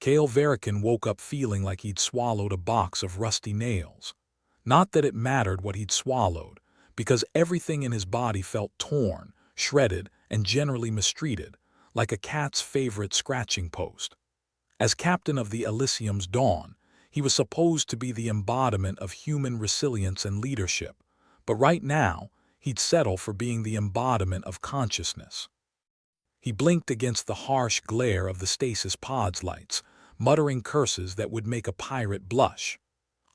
Kale Verican woke up feeling like he'd swallowed a box of rusty nails. Not that it mattered what he'd swallowed, because everything in his body felt torn, shredded, and generally mistreated, like a cat's favorite scratching post. As captain of the Elysium's Dawn, he was supposed to be the embodiment of human resilience and leadership, but right now, he'd settle for being the embodiment of consciousness. He blinked against the harsh glare of the stasis pod's lights, muttering curses that would make a pirate blush.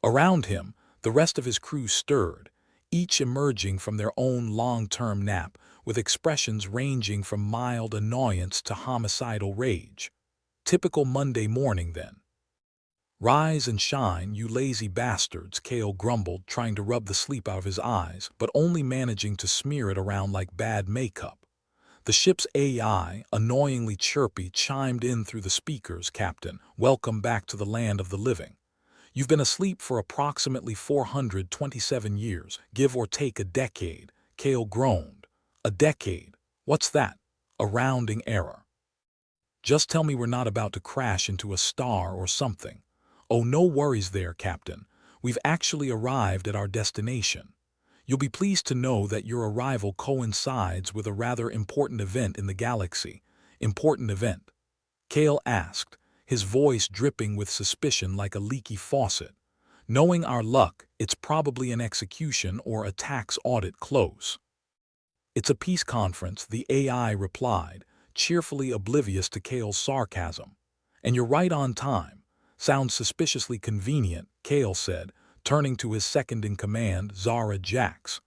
Around him, the rest of his crew stirred, each emerging from their own long-term nap with expressions ranging from mild annoyance to homicidal rage. Typical Monday morning, then. "Rise and shine, you lazy bastards," Kale grumbled, trying to rub the sleep out of his eyes, but only managing to smear it around like bad makeup. The ship's AI, annoyingly chirpy, chimed in through the speakers. "Captain, welcome back to the land of the living. You've been asleep for approximately 427 years, give or take a decade," Kale groaned. "A decade? What's that?" "A rounding error. Just tell me we're not about to crash into a star or something." "Oh, no worries there, Captain. We've actually arrived at our destination. You'll be pleased to know that your arrival coincides with a rather important event in the galaxy." "Important event?" Kale asked, his voice dripping with suspicion like a leaky faucet. "Knowing our luck, it's probably an execution or a tax audit close." "It's a peace conference," the AI replied, cheerfully oblivious to Kale's sarcasm. "And you're right on time. Sounds suspiciously convenient," Kale said, turning to his second-in-command, Zara Jax.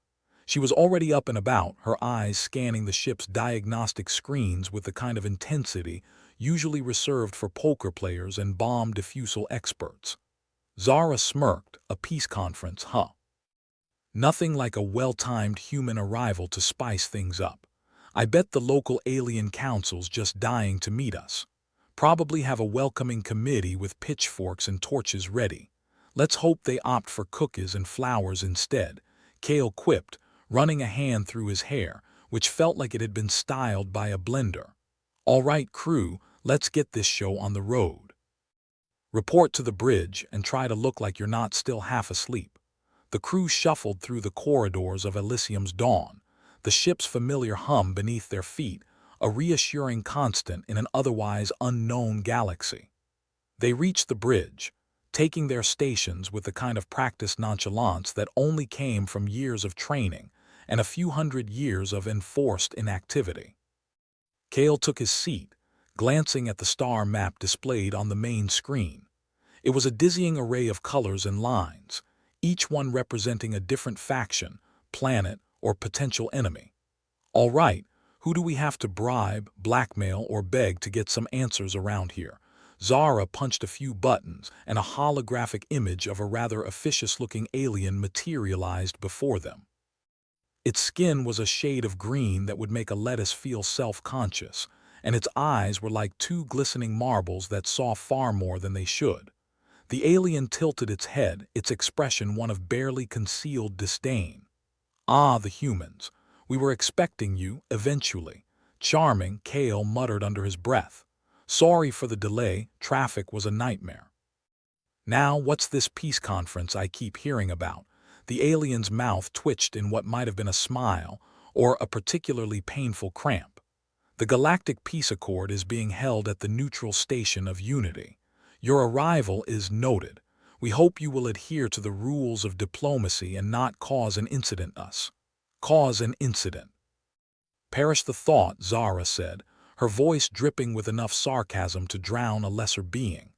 She was already up and about, her eyes scanning the ship's diagnostic screens with the kind of intensity usually reserved for poker players and bomb defusal experts. Zara smirked. "A peace conference, huh? Nothing like a well-timed human arrival to spice things up. I bet the local alien council's just dying to meet us. Probably have a welcoming committee with pitchforks and torches ready. Let's hope they opt for cookies and flowers instead," Kale quipped, running a hand through his hair, which felt like it had been styled by a blender. "All right, crew, let's get this show on the road. Report to the bridge and try to look like you're not still half asleep." The crew shuffled through the corridors of Elysium's Dawn, the ship's familiar hum beneath their feet, a reassuring constant in an otherwise unknown galaxy. They reached the bridge, taking their stations with the kind of practiced nonchalance that only came from years of training and a few hundred years of enforced inactivity. Kale took his seat, glancing at the star map displayed on the main screen. It was a dizzying array of colors and lines, each one representing a different faction, planet, or potential enemy. "All right, who do we have to bribe, blackmail, or beg to get some answers around here?" Zara punched a few buttons, and a holographic image of a rather officious-looking alien materialized before them. Its skin was a shade of green that would make a lettuce feel self-conscious, and its eyes were like two glistening marbles that saw far more than they should. The alien tilted its head, its expression one of barely concealed disdain. "Ah, the humans. We were expecting you, eventually." "Charming," Kale muttered under his breath. "Sorry for the delay, traffic was a nightmare." "Now, what's this peace conference I keep hearing about?" The alien's mouth twitched in what might have been a smile, or a particularly painful cramp. "The Galactic Peace Accord is being held at the neutral station of Unity. Your arrival is noted. We hope you will adhere to the rules of diplomacy and not cause an incident us." "Cause an incident." "Perish the thought," Zara said, her voice dripping with enough sarcasm to drown a lesser being.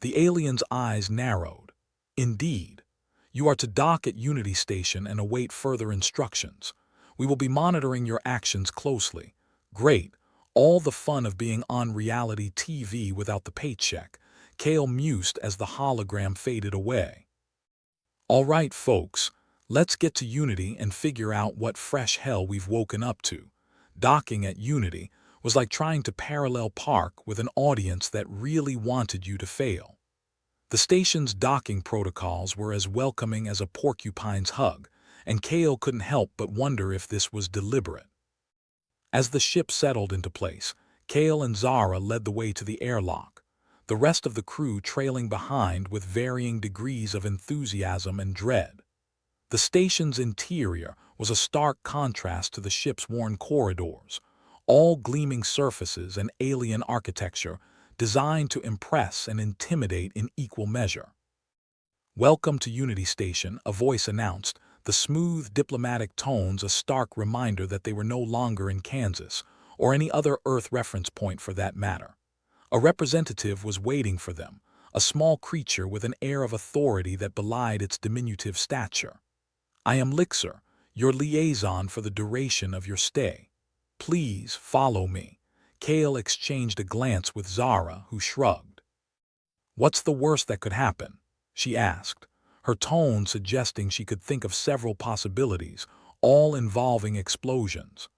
The alien's eyes narrowed. "Indeed. You are to dock at Unity Station and await further instructions. We will be monitoring your actions closely." "Great. All the fun of being on reality TV without the paycheck," Kale mused as the hologram faded away. "All right, folks. Let's get to Unity and figure out what fresh hell we've woken up to." Docking at Unity was like trying to parallel park with an audience that really wanted you to fail. The station's docking protocols were as welcoming as a porcupine's hug, and Kale couldn't help but wonder if this was deliberate. As the ship settled into place, Kale and Zara led the way to the airlock. the rest of the crew trailing behind with varying degrees of enthusiasm and dread. The station's interior was a stark contrast to the ship's worn corridors, all gleaming surfaces and alien architecture designed to impress and intimidate in equal measure. "Welcome to Unity Station," a voice announced, the smooth, diplomatic tones a stark reminder that they were no longer in Kansas, or any other Earth reference point for that matter. A representative was waiting for them, a small creature with an air of authority that belied its diminutive stature. "I am Lixer, your liaison for the duration of your stay. Please follow me." Kale exchanged a glance with Zara, who shrugged. "What's the worst that could happen?" she asked, her tone suggesting she could think of several possibilities, all involving explosions.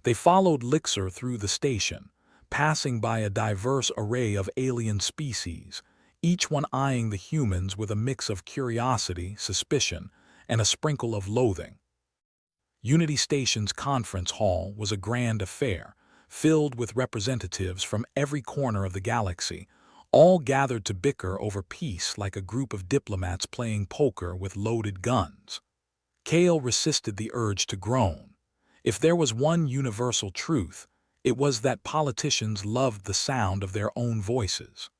They followed Lixer through the station, passing by a diverse array of alien species, each one eyeing the humans with a mix of curiosity, suspicion, and a sprinkle of loathing. Unity Station's conference hall was a grand affair, filled with representatives from every corner of the galaxy, all gathered to bicker over peace like a group of diplomats playing poker with loaded guns. Kale resisted the urge to groan. If there was one universal truth, it was that politicians loved the sound of their own voices.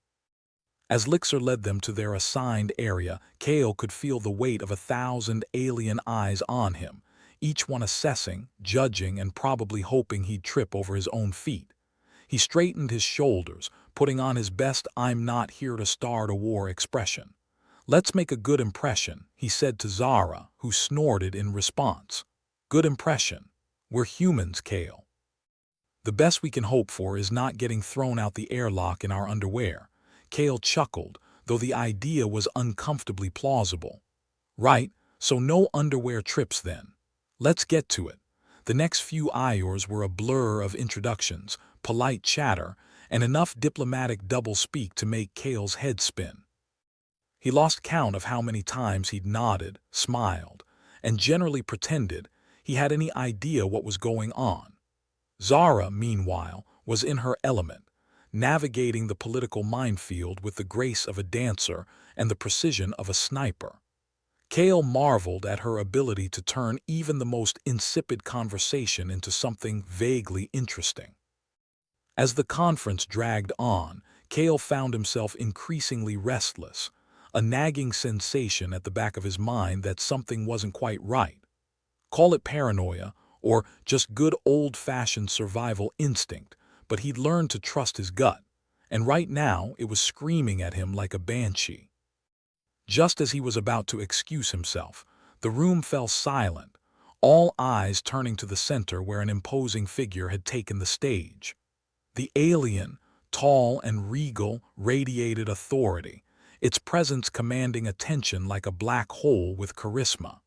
As Lixer led them to their assigned area, Kale could feel the weight of 1,000 alien eyes on him, each one assessing, judging, and probably hoping he'd trip over his own feet. He straightened his shoulders, putting on his best "I'm not here to start a war" expression. "Let's make a good impression," he said to Zara, who snorted in response. "Good impression. We're humans, Kale. The best we can hope for is not getting thrown out the airlock in our underwear." Kale chuckled, though the idea was uncomfortably plausible. "Right, so no underwear trips then. Let's get to it." The next few hours were a blur of introductions, polite chatter, and enough diplomatic doublespeak to make Kale's head spin. He lost count of how many times he'd nodded, smiled, and generally pretended he had any idea what was going on. Zara, meanwhile, was in her element, navigating the political minefield with the grace of a dancer and the precision of a sniper. Kale marveled at her ability to turn even the most insipid conversation into something vaguely interesting. As the conference dragged on, Kale found himself increasingly restless, a nagging sensation at the back of his mind that something wasn't quite right. Call it paranoia, or just good old-fashioned survival instinct, but he'd learned to trust his gut, and right now it was screaming at him like a banshee. Just as he was about to excuse himself, the room fell silent, all eyes turning to the center where an imposing figure had taken the stage. The alien, tall and regal, radiated authority, its presence commanding attention like a black hole with charisma.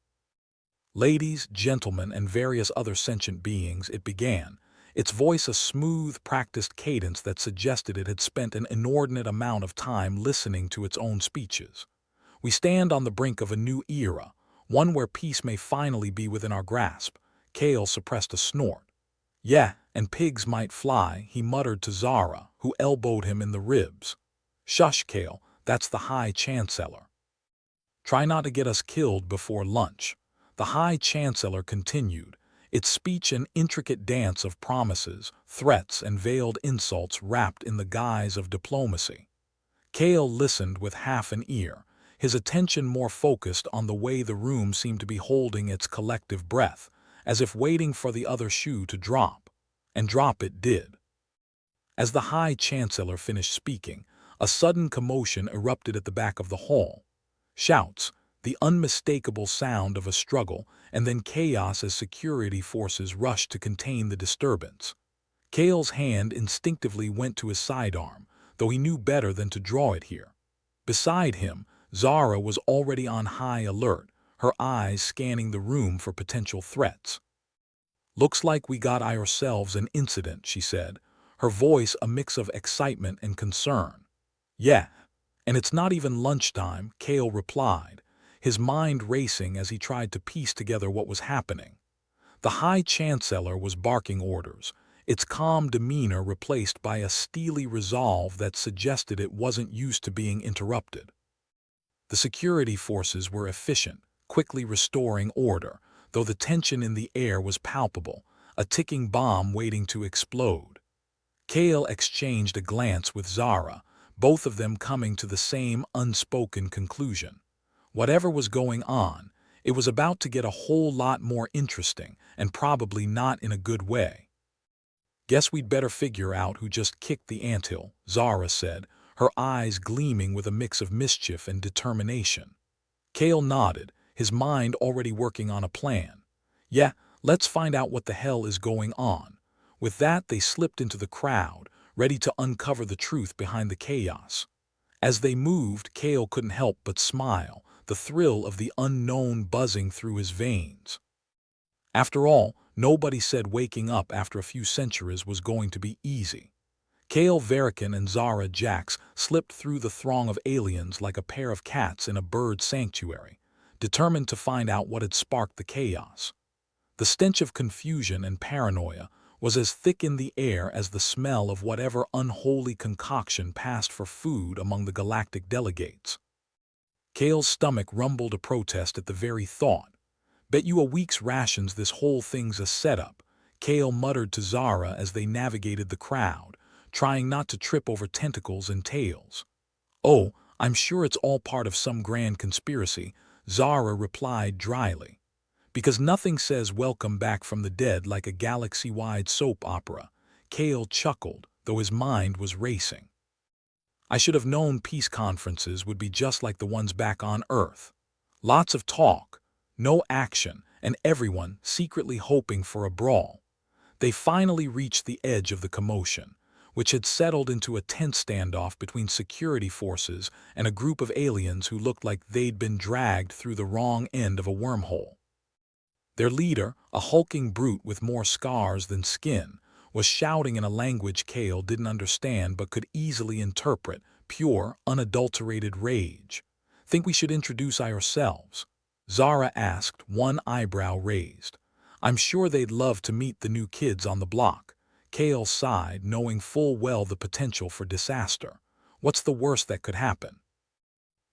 "Ladies, gentlemen, and various other sentient beings," it began, its voice a smooth, practiced cadence that suggested it had spent an inordinate amount of time listening to its own speeches. "We stand on the brink of a new era, one where peace may finally be within our grasp." Kale suppressed a snort. "Yeah, and pigs might fly," he muttered to Zara, who elbowed him in the ribs. "Shush, Kale, that's the High Chancellor. Try not to get us killed before lunch." The High Chancellor continued, its speech an intricate dance of promises, threats, and veiled insults wrapped in the guise of diplomacy. Kale listened with half an ear, his attention more focused on the way the room seemed to be holding its collective breath, as if waiting for the other shoe to drop. And drop it did. As the High Chancellor finished speaking, a sudden commotion erupted at the back of the hall. Shouts, the unmistakable sound of a struggle, and then chaos as security forces rushed to contain the disturbance. Kale's hand instinctively went to his sidearm, though he knew better than to draw it here. Beside him, Zara was already on high alert, her eyes scanning the room for potential threats. "Looks like we got ourselves an incident," she said, her voice a mix of excitement and concern. "Yeah, and it's not even lunchtime," Kale replied, his mind racing as he tried to piece together what was happening. The High Chancellor was barking orders, its calm demeanor replaced by a steely resolve that suggested it wasn't used to being interrupted. The security forces were efficient, quickly restoring order, though the tension in the air was palpable, a ticking bomb waiting to explode. Kale exchanged a glance with Zara, both of them coming to the same unspoken conclusion. Whatever was going on, it was about to get a whole lot more interesting, and probably not in a good way. "Guess we'd better figure out who just kicked the anthill," Zara said, her eyes gleaming with a mix of mischief and determination. Kale nodded, his mind already working on a plan. "Yeah, let's find out what the hell is going on." With that, they slipped into the crowd, ready to uncover the truth behind the chaos. As they moved, Kale couldn't help but smile, the thrill of the unknown buzzing through his veins. After all, nobody said waking up after a few centuries was going to be easy. Kale Verican and Zara Jax slipped through the throng of aliens like a pair of cats in a bird sanctuary, determined to find out what had sparked the chaos. The stench of confusion and paranoia was as thick in the air as the smell of whatever unholy concoction passed for food among the galactic delegates. Kale's stomach rumbled a protest at the very thought. "Bet you a week's rations this whole thing's a setup," Kale muttered to Zara as they navigated the crowd, trying not to trip over tentacles and tails. "Oh, I'm sure it's all part of some grand conspiracy," Zara replied dryly. "Because nothing says welcome back from the dead like a galaxy-wide soap opera," Kale chuckled, though his mind was racing. "I should have known peace conferences would be just like the ones back on Earth. Lots of talk, no action, and everyone secretly hoping for a brawl." They finally reached the edge of the commotion, which had settled into a tense standoff between security forces and a group of aliens who looked like they'd been dragged through the wrong end of a wormhole. Their leader, a hulking brute with more scars than skin, was shouting in a language Kale didn't understand but could easily interpret, pure, unadulterated rage. "Think we should introduce ourselves?" Zara asked, one eyebrow raised. "I'm sure they'd love to meet the new kids on the block." Kale sighed, knowing full well the potential for disaster. "What's the worst that could happen?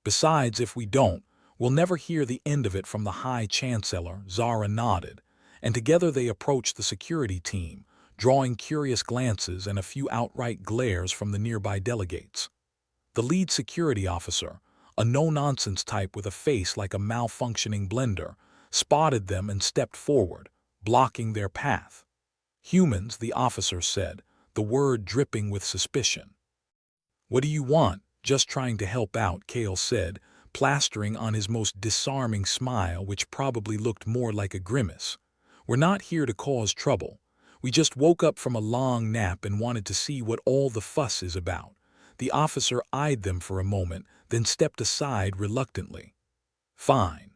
Besides, if we don't, we'll never hear the end of it from the High Chancellor." Zara nodded, and together they approached the security team, drawing curious glances and a few outright glares from the nearby delegates. The lead security officer, a no-nonsense type with a face like a malfunctioning blender, spotted them and stepped forward, blocking their path. "Humans," the officer said, the word dripping with suspicion. "What do you want?" "Just trying to help out," Kale said, plastering on his most disarming smile, which probably looked more like a grimace. "We're not here to cause trouble. We just woke up from a long nap and wanted to see what all the fuss is about." The officer eyed them for a moment, then stepped aside reluctantly. "Fine.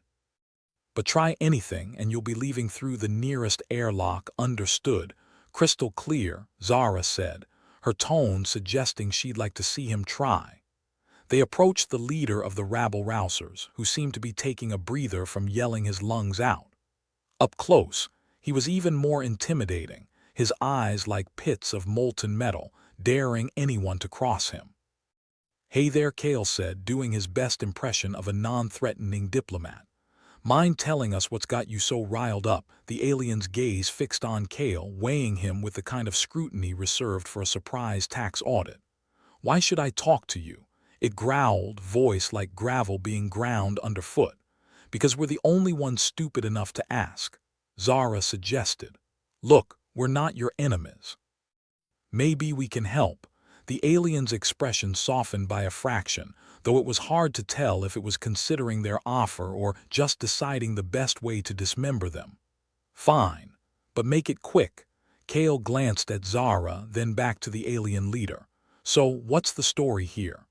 But try anything and you'll be leaving through the nearest airlock." "Understood." "Crystal clear," Zara said, her tone suggesting she'd like to see him try. They approached the leader of the rabble-rousers, who seemed to be taking a breather from yelling his lungs out. Up close, he was even more intimidating, his eyes like pits of molten metal, daring anyone to cross him. "Hey there," Kale said, doing his best impression of a non-threatening diplomat. "Mind telling us what's got you so riled up?" The alien's gaze fixed on Kale, weighing him with the kind of scrutiny reserved for a surprise tax audit. "Why should I talk to you?" It growled, voice like gravel being ground underfoot. "Because we're the only ones stupid enough to ask," Zara suggested. "Look, we're not your enemies. Maybe we can help." The alien's expression softened by a fraction, though it was hard to tell if it was considering their offer or just deciding the best way to dismember them. "Fine, but make it quick." Kale glanced at Zara, then back to the alien leader. "So, what's the story here?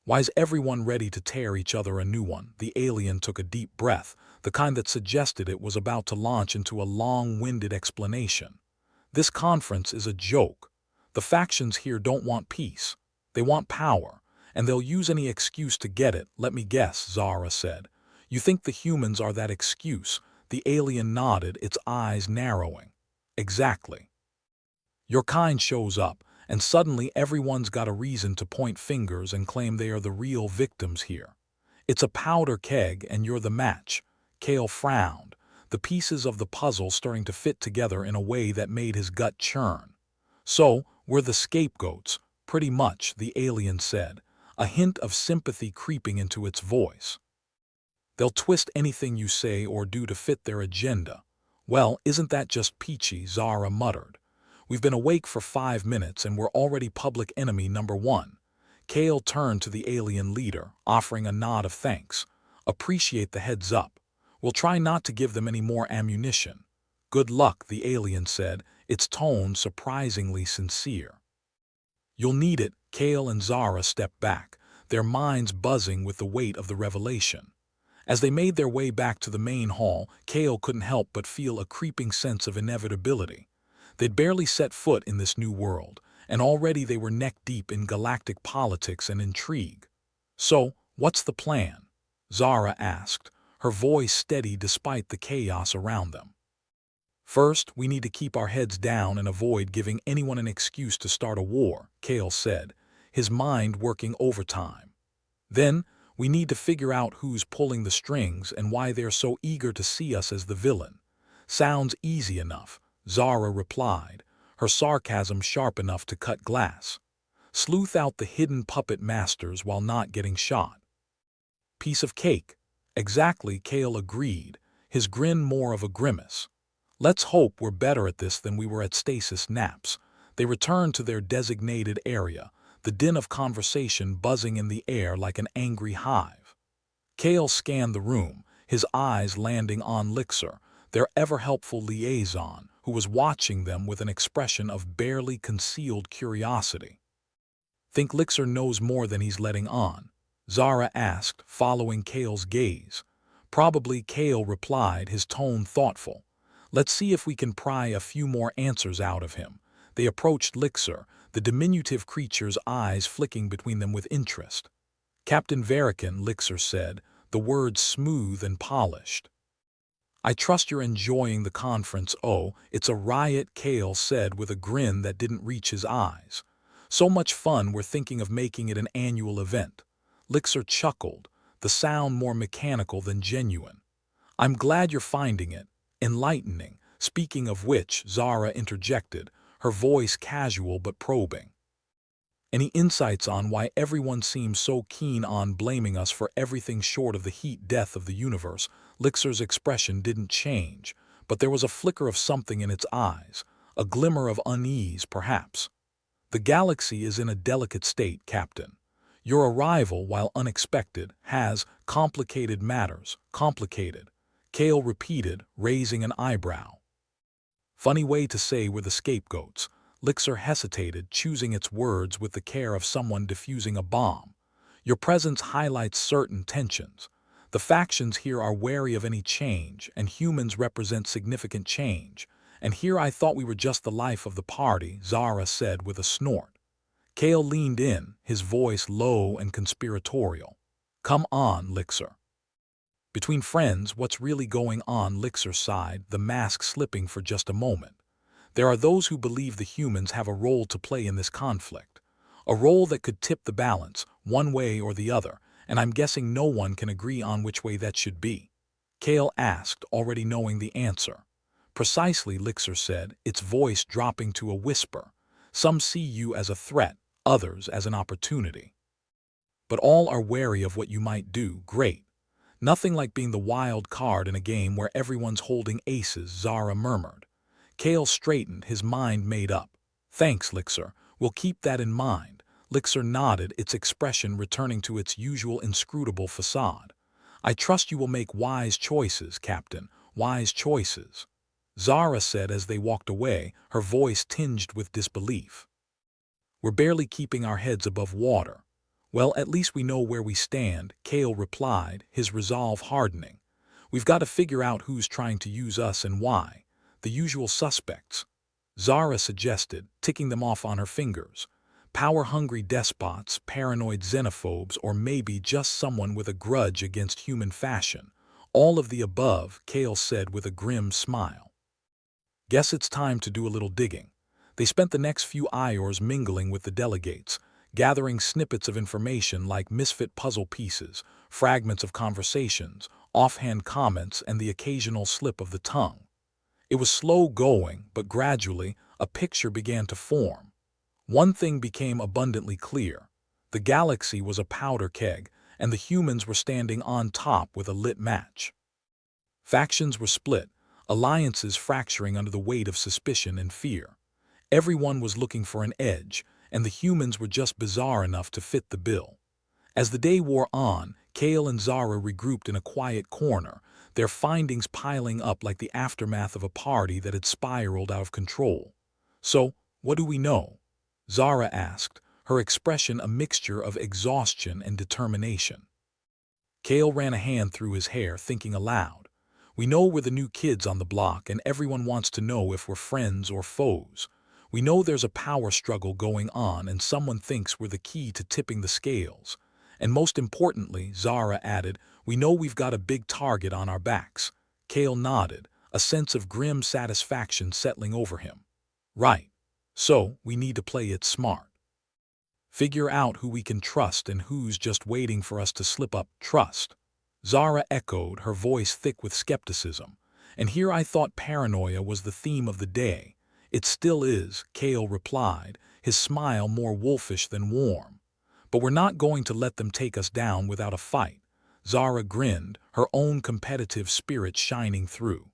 Why's everyone ready to tear each other a new one?" The alien took a deep breath, the kind that suggested it was about to launch into a long-winded explanation. "This conference is a joke. The factions here don't want peace. They want power, and they'll use any excuse to get it." "Let me guess," Zara said. "You think the humans are that excuse?" The alien nodded, its eyes narrowing. "Exactly. Your kind shows up, and suddenly everyone's got a reason to point fingers and claim they are the real victims here. It's a powder keg and you're the match. Kale frowned, the pieces of the puzzle starting to fit together in a way that made his gut churn. So, we're the scapegoats, pretty much, the alien said, a hint of sympathy creeping into its voice. They'll twist anything you say or do to fit their agenda. Well, isn't that just peachy, Zara muttered. We've been awake for 5 minutes and we're already public enemy number 1. Kale turned to the alien leader, offering a nod of thanks. Appreciate the heads up. We'll try not to give them any more ammunition. Good luck, the alien said, its tone surprisingly sincere. You'll need it, Kale and Zara stepped back, their minds buzzing with the weight of the revelation. As they made their way back to the main hall, Kale couldn't help but feel a creeping sense of inevitability. They'd barely set foot in this new world, and already they were neck-deep in galactic politics and intrigue. So, what's the plan? Zara asked, her voice steady despite the chaos around them. First, we need to keep our heads down and avoid giving anyone an excuse to start a war, Kale said, his mind working overtime. Then, we need to figure out who's pulling the strings and why they're so eager to see us as the villain. Sounds easy enough, Zara replied, her sarcasm sharp enough to cut glass. Sleuth out the hidden puppet masters while not getting shot. Piece of cake. Exactly, Kale agreed, his grin more of a grimace. Let's hope we're better at this than we were at stasis naps. They returned to their designated area, the din of conversation buzzing in the air like an angry hive. Kale scanned the room, his eyes landing on Lixer, their ever-helpful liaison, who was watching them with an expression of barely concealed curiosity. Think Lixer knows more than he's letting on? Zara asked, following Kale's gaze. Probably, Kale replied, his tone thoughtful. Let's see if we can pry a few more answers out of him. They approached Lixer, the diminutive creature's eyes flicking between them with interest. Captain Verican, Lixer said, the words smooth and polished. I trust you're enjoying the conference. Oh, it's a riot, Kale said with a grin that didn't reach his eyes. So much fun we're thinking of making it an annual event. Lixer chuckled, the sound more mechanical than genuine. I'm glad you're finding it enlightening. Speaking of which, Zara interjected, her voice casual but probing. Any insights on why everyone seems so keen on blaming us for everything short of the heat death of the universe? Lixer's expression didn't change, but there was a flicker of something in its eyes, a glimmer of unease, perhaps. The galaxy is in a delicate state, Captain. Your arrival, while unexpected, has complicated matters. Complicated, Kale repeated, raising an eyebrow. Funny way to say we're the scapegoats. Lixer hesitated, choosing its words with the care of someone defusing a bomb. Your presence highlights certain tensions. The factions here are wary of any change, and humans represent significant change. And here I thought we were just the life of the party, Zara said with a snort. Kale leaned in, his voice low and conspiratorial. Come on, Lixer. Between friends, what's really going on? Lixer sighed, the mask slipping for just a moment. There are those who believe the humans have a role to play in this conflict. A role that could tip the balance, one way or the other, and I'm guessing no one can agree on which way that should be. Kale asked, already knowing the answer. Precisely, Lixer said, its voice dropping to a whisper. Some see you as a threat, others as an opportunity. But all are wary of what you might do. Great. Nothing like being the wild card in a game where everyone's holding aces, Zara murmured. Kale straightened, his mind made up. Thanks, Lixer. We'll keep that in mind. Lixer nodded, its expression returning to its usual inscrutable facade. I trust you will make wise choices, Captain. Wise choices. Zara said as they walked away, her voice tinged with disbelief. We're barely keeping our heads above water. Well, at least we know where we stand, Kale replied, his resolve hardening. We've got to figure out who's trying to use us and why. The usual suspects. Zara suggested, ticking them off on her fingers. Power-hungry despots, paranoid xenophobes, or maybe just someone with a grudge against human fashion. All of the above, Kale said with a grim smile. Guess it's time to do a little digging. They spent the next few hours mingling with the delegates, gathering snippets of information like misfit puzzle pieces, fragments of conversations, offhand comments, and the occasional slip of the tongue. It was slow going, but gradually, a picture began to form. One thing became abundantly clear. The galaxy was a powder keg, and the humans were standing on top with a lit match. Factions were split, alliances fracturing under the weight of suspicion and fear. Everyone was looking for an edge, and the humans were just bizarre enough to fit the bill. As the day wore on, Kale and Zara regrouped in a quiet corner, their findings piling up like the aftermath of a party that had spiraled out of control. "So, what do we know?" Zara asked, her expression a mixture of exhaustion and determination. Kale ran a hand through his hair, thinking aloud. "We know we're the new kids on the block, and everyone wants to know if we're friends or foes. We know there's a power struggle going on, and someone thinks we're the key to tipping the scales. And most importantly," Zara added, "we know we've got a big target on our backs." Kale nodded, a sense of grim satisfaction settling over him. "Right. So, we need to play it smart. Figure out who we can trust and who's just waiting for us to slip up." "Trust?" Zara echoed, her voice thick with skepticism. "And here I thought paranoia was the theme of the day." "It still is," Kale replied, his smile more wolfish than warm. "But we're not going to let them take us down without a fight." Zara grinned, her own competitive spirit shining through.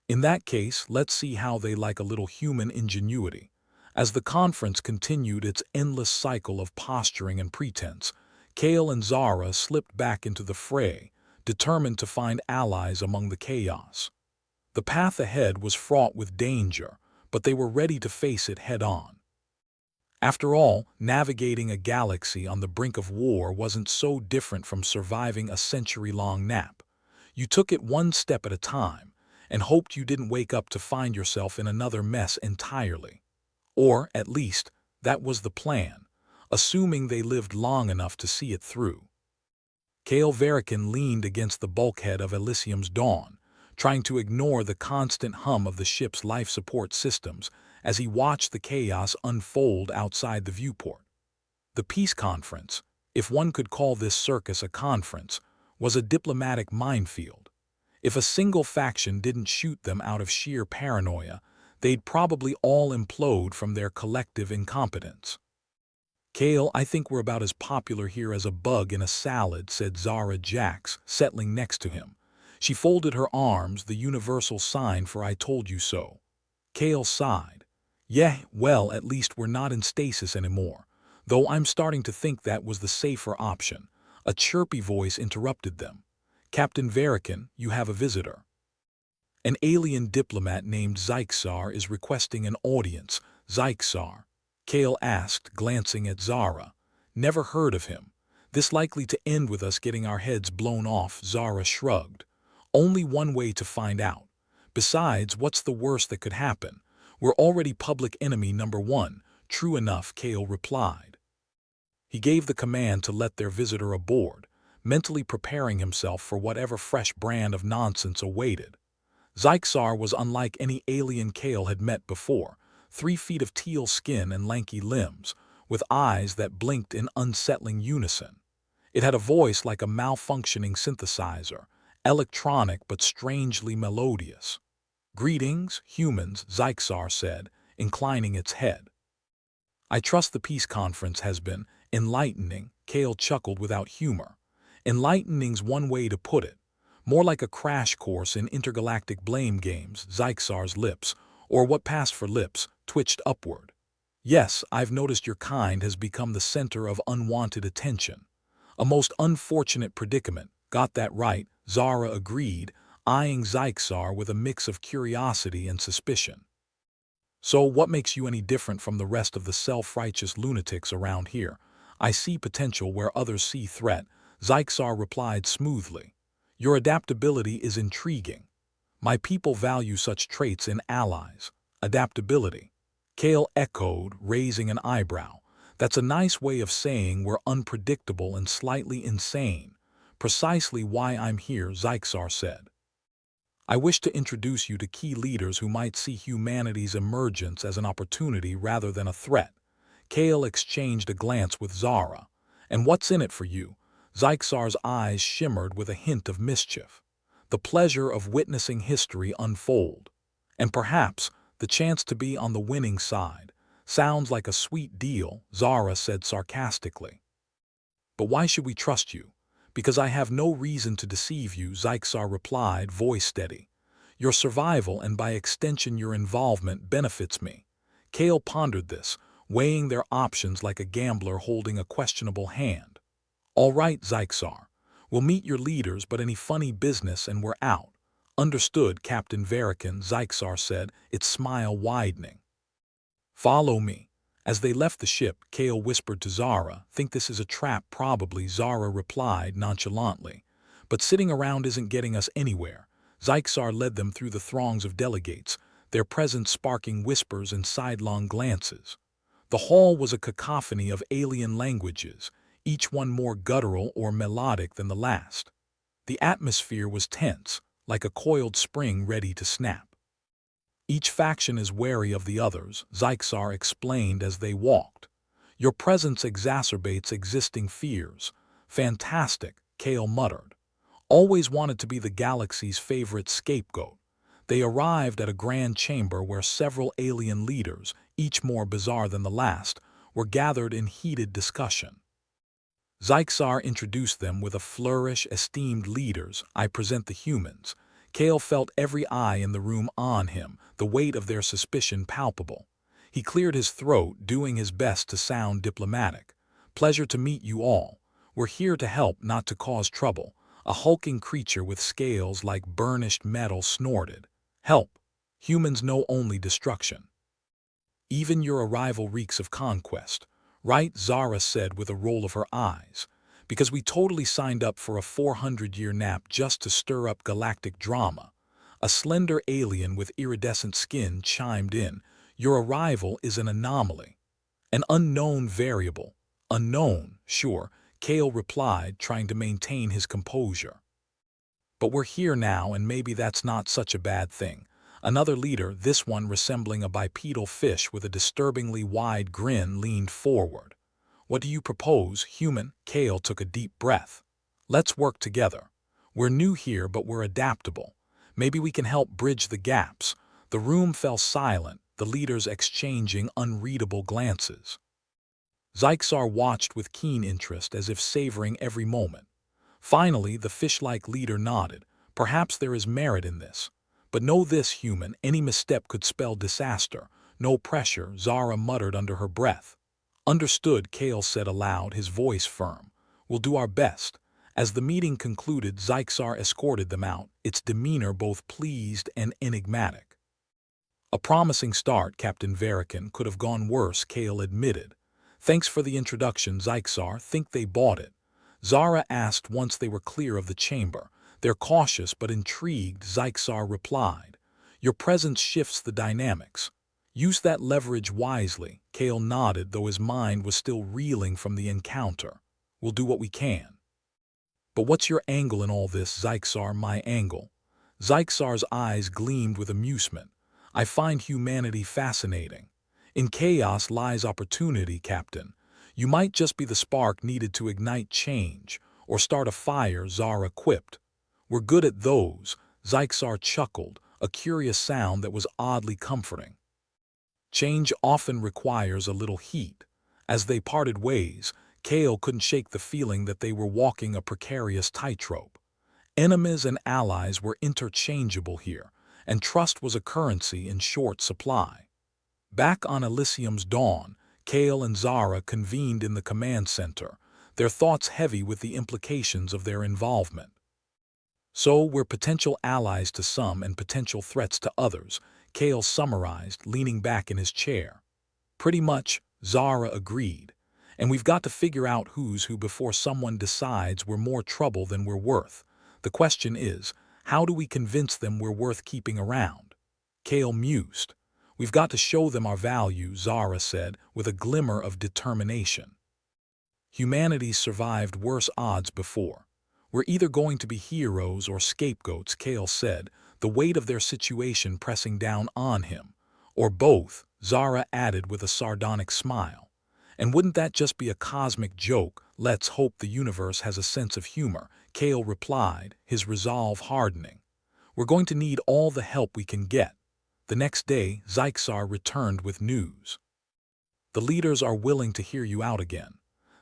"In that case, let's see how they like a little human ingenuity." As the conference continued its endless cycle of posturing and pretense, Kale and Zara slipped back into the fray, determined to find allies among the chaos. The path ahead was fraught with danger, but they were ready to face it head-on. After all, navigating a galaxy on the brink of war wasn't so different from surviving a century-long nap. You took it one step at a time, and hoped you didn't wake up to find yourself in another mess entirely. Or, at least, that was the plan, assuming they lived long enough to see it through. Kale Verican leaned against the bulkhead of Elysium's Dawn, trying to ignore the constant hum of the ship's life support systems as he watched the chaos unfold outside the viewport. The peace conference, if one could call this circus a conference, was a diplomatic minefield. If a single faction didn't shoot them out of sheer paranoia, they'd probably all implode from their collective incompetence. "Kale, I think we're about as popular here as a bug in a salad," said Zara Jax, settling next to him. She folded her arms, the universal sign for "I told you so." Kale sighed. "Yeah, well, at least we're not in stasis anymore, though I'm starting to think that was the safer option." A chirpy voice interrupted them. "Captain Verican, you have a visitor." "An alien diplomat named Zyxar is requesting an audience." "Zyxar?" Kale asked, glancing at Zara. "Never heard of him. This likely to end with us getting our heads blown off." Zara shrugged. "Only one way to find out. Besides, what's the worst that could happen? We're already public enemy number one." "True enough," Kale replied. He gave the command to let their visitor aboard, mentally preparing himself for whatever fresh brand of nonsense awaited. Zyxar was unlike any alien Kale had met before, 3 feet of teal skin and lanky limbs, with eyes that blinked in unsettling unison. It had a voice like a malfunctioning synthesizer, electronic but strangely melodious. "Greetings, humans," Zyxar said, inclining its head. "I trust the peace conference has been enlightening." Kale chuckled without humor. "Enlightening's one way to put it. More like a crash course in intergalactic blame games." Zyxar's lips, or what passed for lips, twitched upward. "Yes, I've noticed your kind has become the center of unwanted attention. A most unfortunate predicament." "Got that right," Zara agreed, eyeing Zyxar with a mix of curiosity and suspicion. "So what makes you any different from the rest of the self-righteous lunatics around here?" "I see potential where others see threat," Zyxar replied smoothly. "Your adaptability is intriguing. My people value such traits in allies." "Adaptability?" Kale echoed, raising an eyebrow. "That's a nice way of saying we're unpredictable and slightly insane." "Precisely why I'm here," Zyxar said. I wish to introduce you to key leaders who might see humanity's emergence as an opportunity rather than a threat. Kale exchanged a glance with Zara. And what's in it for you? Zyxar's eyes shimmered with a hint of mischief. The pleasure of witnessing history unfold. And perhaps the chance to be on the winning side. Sounds like a sweet deal, Zara said sarcastically. But why should we trust you? Because I have no reason to deceive you, Zyxar replied, voice steady. Your survival and by extension your involvement benefits me. Kale pondered this, weighing their options like a gambler holding a questionable hand. All right, Zyxar. We'll meet your leaders, but any funny business and we're out. Understood, Captain Verican, Zyxar said, its smile widening. Follow me. As they left the ship, Kale whispered to Zara, think this is a trap probably, Zara replied nonchalantly. But sitting around isn't getting us anywhere. Zyxar led them through the throngs of delegates, their presence sparking whispers and sidelong glances. The hall was a cacophony of alien languages, each one more guttural or melodic than the last. The atmosphere was tense, like a coiled spring ready to snap. Each faction is wary of the others, Zyxar explained as they walked. Your presence exacerbates existing fears. Fantastic, Kale muttered. Always wanted to be the galaxy's favorite scapegoat. They arrived at a grand chamber where several alien leaders, each more bizarre than the last, were gathered in heated discussion. Zyxar introduced them with a flourish, esteemed leaders, I present the humans. Kale felt every eye in the room on him, the weight of their suspicion palpable. He cleared his throat, doing his best to sound diplomatic. Pleasure to meet you all. We're here to help, not to cause trouble. A hulking creature with scales like burnished metal snorted. Help. Humans know only destruction. Even your arrival reeks of conquest. Right, Zara said with a roll of her eyes. Because we totally signed up for a 400-year nap just to stir up galactic drama. A slender alien with iridescent skin chimed in. Your arrival is an anomaly. An unknown variable. Unknown, sure, Kale replied, trying to maintain his composure. But we're here now, and maybe that's not such a bad thing. Another leader, this one resembling a bipedal fish with a disturbingly wide grin, leaned forward. What do you propose, human? Kale took a deep breath. Let's work together. We're new here, but we're adaptable. Maybe we can help bridge the gaps. The room fell silent, the leaders exchanging unreadable glances. Zyxar watched with keen interest, as if savoring every moment. Finally, the fish-like leader nodded. Perhaps there is merit in this. But know this, human, any misstep could spell disaster. No pressure, Zara muttered under her breath. Understood, Kale said aloud, his voice firm. We'll do our best. As the meeting concluded, Zyxar escorted them out, its demeanor both pleased and enigmatic. A promising start, Captain Verican, could have gone worse, Kale admitted. Thanks for the introduction, Zyxar. Think they bought it? Zara asked once they were clear of the chamber. They're cautious but intrigued, Zyxar replied. Your presence shifts the dynamics. Use that leverage wisely, Kale nodded, though his mind was still reeling from the encounter. We'll do what we can. But what's your angle in all this, Zyxar? My angle? Zyxar's eyes gleamed with amusement. I find humanity fascinating. In chaos lies opportunity, Captain. You might just be the spark needed to ignite change, or start a fire, Zara quipped. We're good at those, Zyxar chuckled, a curious sound that was oddly comforting. Change often requires a little heat. As they parted ways, Kale couldn't shake the feeling that they were walking a precarious tightrope. Enemies and allies were interchangeable here, and trust was a currency in short supply. Back on Elysium's dawn, Kale and Zara convened in the command center, their thoughts heavy with the implications of their involvement. So we're potential allies to some and potential threats to others, Kale summarized, leaning back in his chair. Pretty much, Zara agreed. And we've got to figure out who's who before someone decides we're more trouble than we're worth. The question is, how do we convince them we're worth keeping around? Kale mused. We've got to show them our value, Zara said, with a glimmer of determination. Humanity's survived worse odds before. We're either going to be heroes or scapegoats, Kale said, the weight of their situation pressing down on him. Or both, Zara added with a sardonic smile. And wouldn't that just be a cosmic joke? Let's hope the universe has a sense of humor, Kale replied, his resolve hardening. We're going to need all the help we can get. The next day, Zyxar returned with news. The leaders are willing to hear you out again.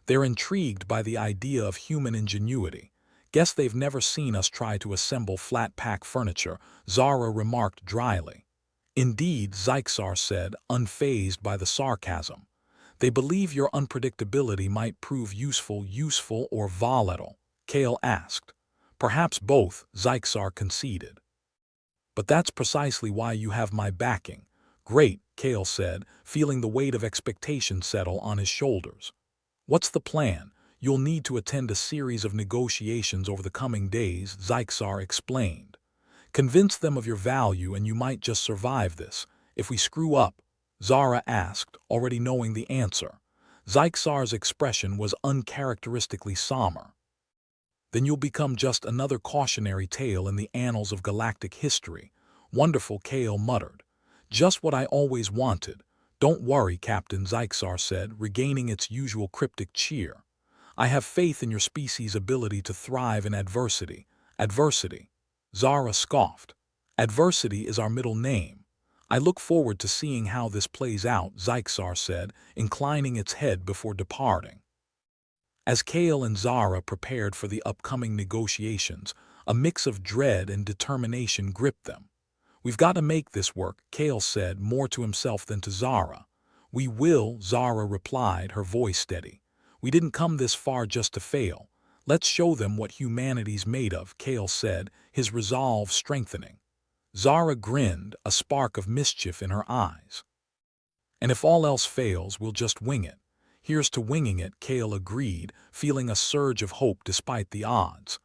They're intrigued by the idea of human ingenuity. Guess they've never seen us try to assemble flat-pack furniture, Zara remarked dryly. Indeed, Zyxar said, unfazed by the sarcasm. They believe your unpredictability might prove useful or volatile, Kale asked. Perhaps both, Zyxar conceded. But that's precisely why you have my backing. Great, Kale said, feeling the weight of expectation settle on his shoulders. What's the plan? You'll need to attend a series of negotiations over the coming days, Zyxar explained. Convince them of your value and you might just survive this. If we screw up, Zara asked, already knowing the answer. Zyxar's expression was uncharacteristically somber. Then you'll become just another cautionary tale in the annals of galactic history. Wonderful, Kale muttered. Just what I always wanted. Don't worry, Captain, Zyxar said, regaining its usual cryptic cheer. I have faith in your species' ability to thrive in adversity. Adversity? Zara scoffed. Adversity is our middle name. I look forward to seeing how this plays out, Zyxar said, inclining its head before departing. As Kale and Zara prepared for the upcoming negotiations, a mix of dread and determination gripped them. We've got to make this work, Kale said, more to himself than to Zara. We will, Zara replied, her voice steady. We didn't come this far just to fail. Let's show them what humanity's made of, Kale said, his resolve strengthening. Zara grinned, a spark of mischief in her eyes. And if all else fails, we'll just wing it. Here's to winging it, Kale agreed, feeling a surge of hope despite the odds.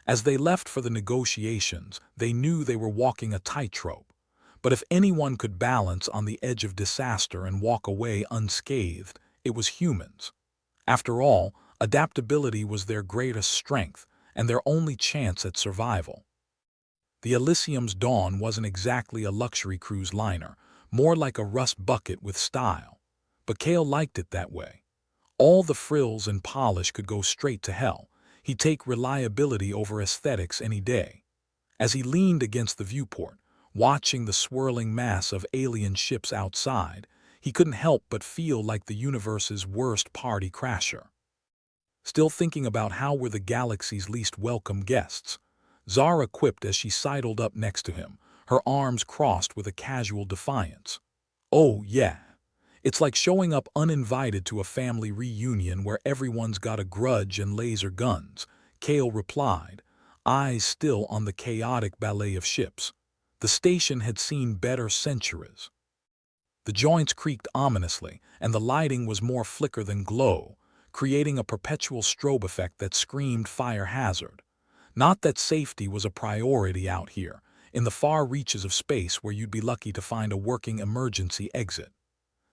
As they left for the negotiations, they knew they were walking a tightrope. But if anyone could balance on the edge of disaster and walk away unscathed, it was humans. After all, adaptability was their greatest strength and their only chance at survival. The Elysium's Dawn wasn't exactly a luxury cruise liner, more like a rust bucket with style. But Kale liked it that way. All the frills and polish could go straight to hell. He'd take reliability over aesthetics any day. As he leaned against the viewport, watching the swirling mass of alien ships outside, he couldn't help but feel like the universe's worst party crasher. Still thinking about how we're the galaxy's least welcome guests, Zara quipped as she sidled up next to him, her arms crossed with a casual defiance. Oh, yeah. It's like showing up uninvited to a family reunion where everyone's got a grudge and laser guns, Kale replied, eyes still on the chaotic ballet of ships. The station had seen better centuries. The joints creaked ominously, and the lighting was more flicker than glow, creating a perpetual strobe effect that screamed fire hazard. Not that safety was a priority out here, in the far reaches of space where you'd be lucky to find a working emergency exit.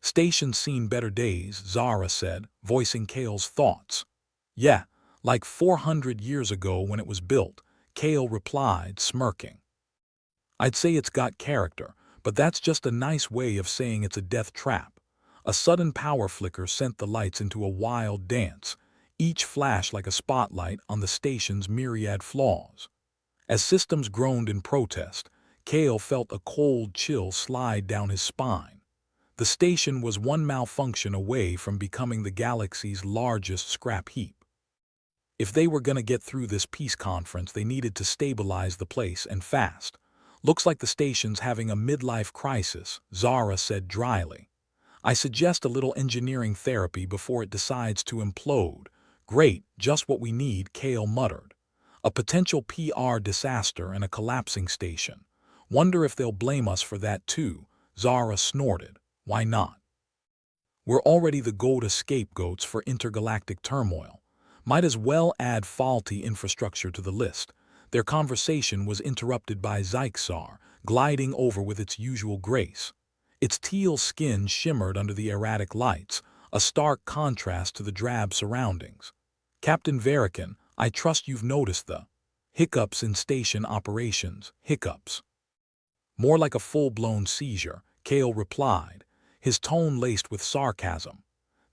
Station's seen better days, Zara said, voicing Kale's thoughts. Yeah, like 400 years ago when it was built, Kale replied, smirking. I'd say it's got character, but that's just a nice way of saying it's a death trap. A sudden power flicker sent the lights into a wild dance, each flash like a spotlight on the station's myriad flaws. As systems groaned in protest, Kale felt a cold chill slide down his spine. The station was one malfunction away from becoming the galaxy's largest scrap heap. If they were going to get through this peace conference, they needed to stabilize the place, and fast. Looks like the station's having a midlife crisis, Zara said dryly. I suggest a little engineering therapy before it decides to implode. Great, just what we need, Kale muttered. A potential PR disaster and a collapsing station. Wonder if they'll blame us for that too, Zara snorted. Why not? We're already the go-to scapegoats for intergalactic turmoil. Might as well add faulty infrastructure to the list. Their conversation was interrupted by Zyxar, gliding over with its usual grace. Its teal skin shimmered under the erratic lights, a stark contrast to the drab surroundings. Captain Verikan, I trust you've noticed the hiccups in station operations. Hiccups. More like a full-blown seizure, Kale replied, his tone laced with sarcasm.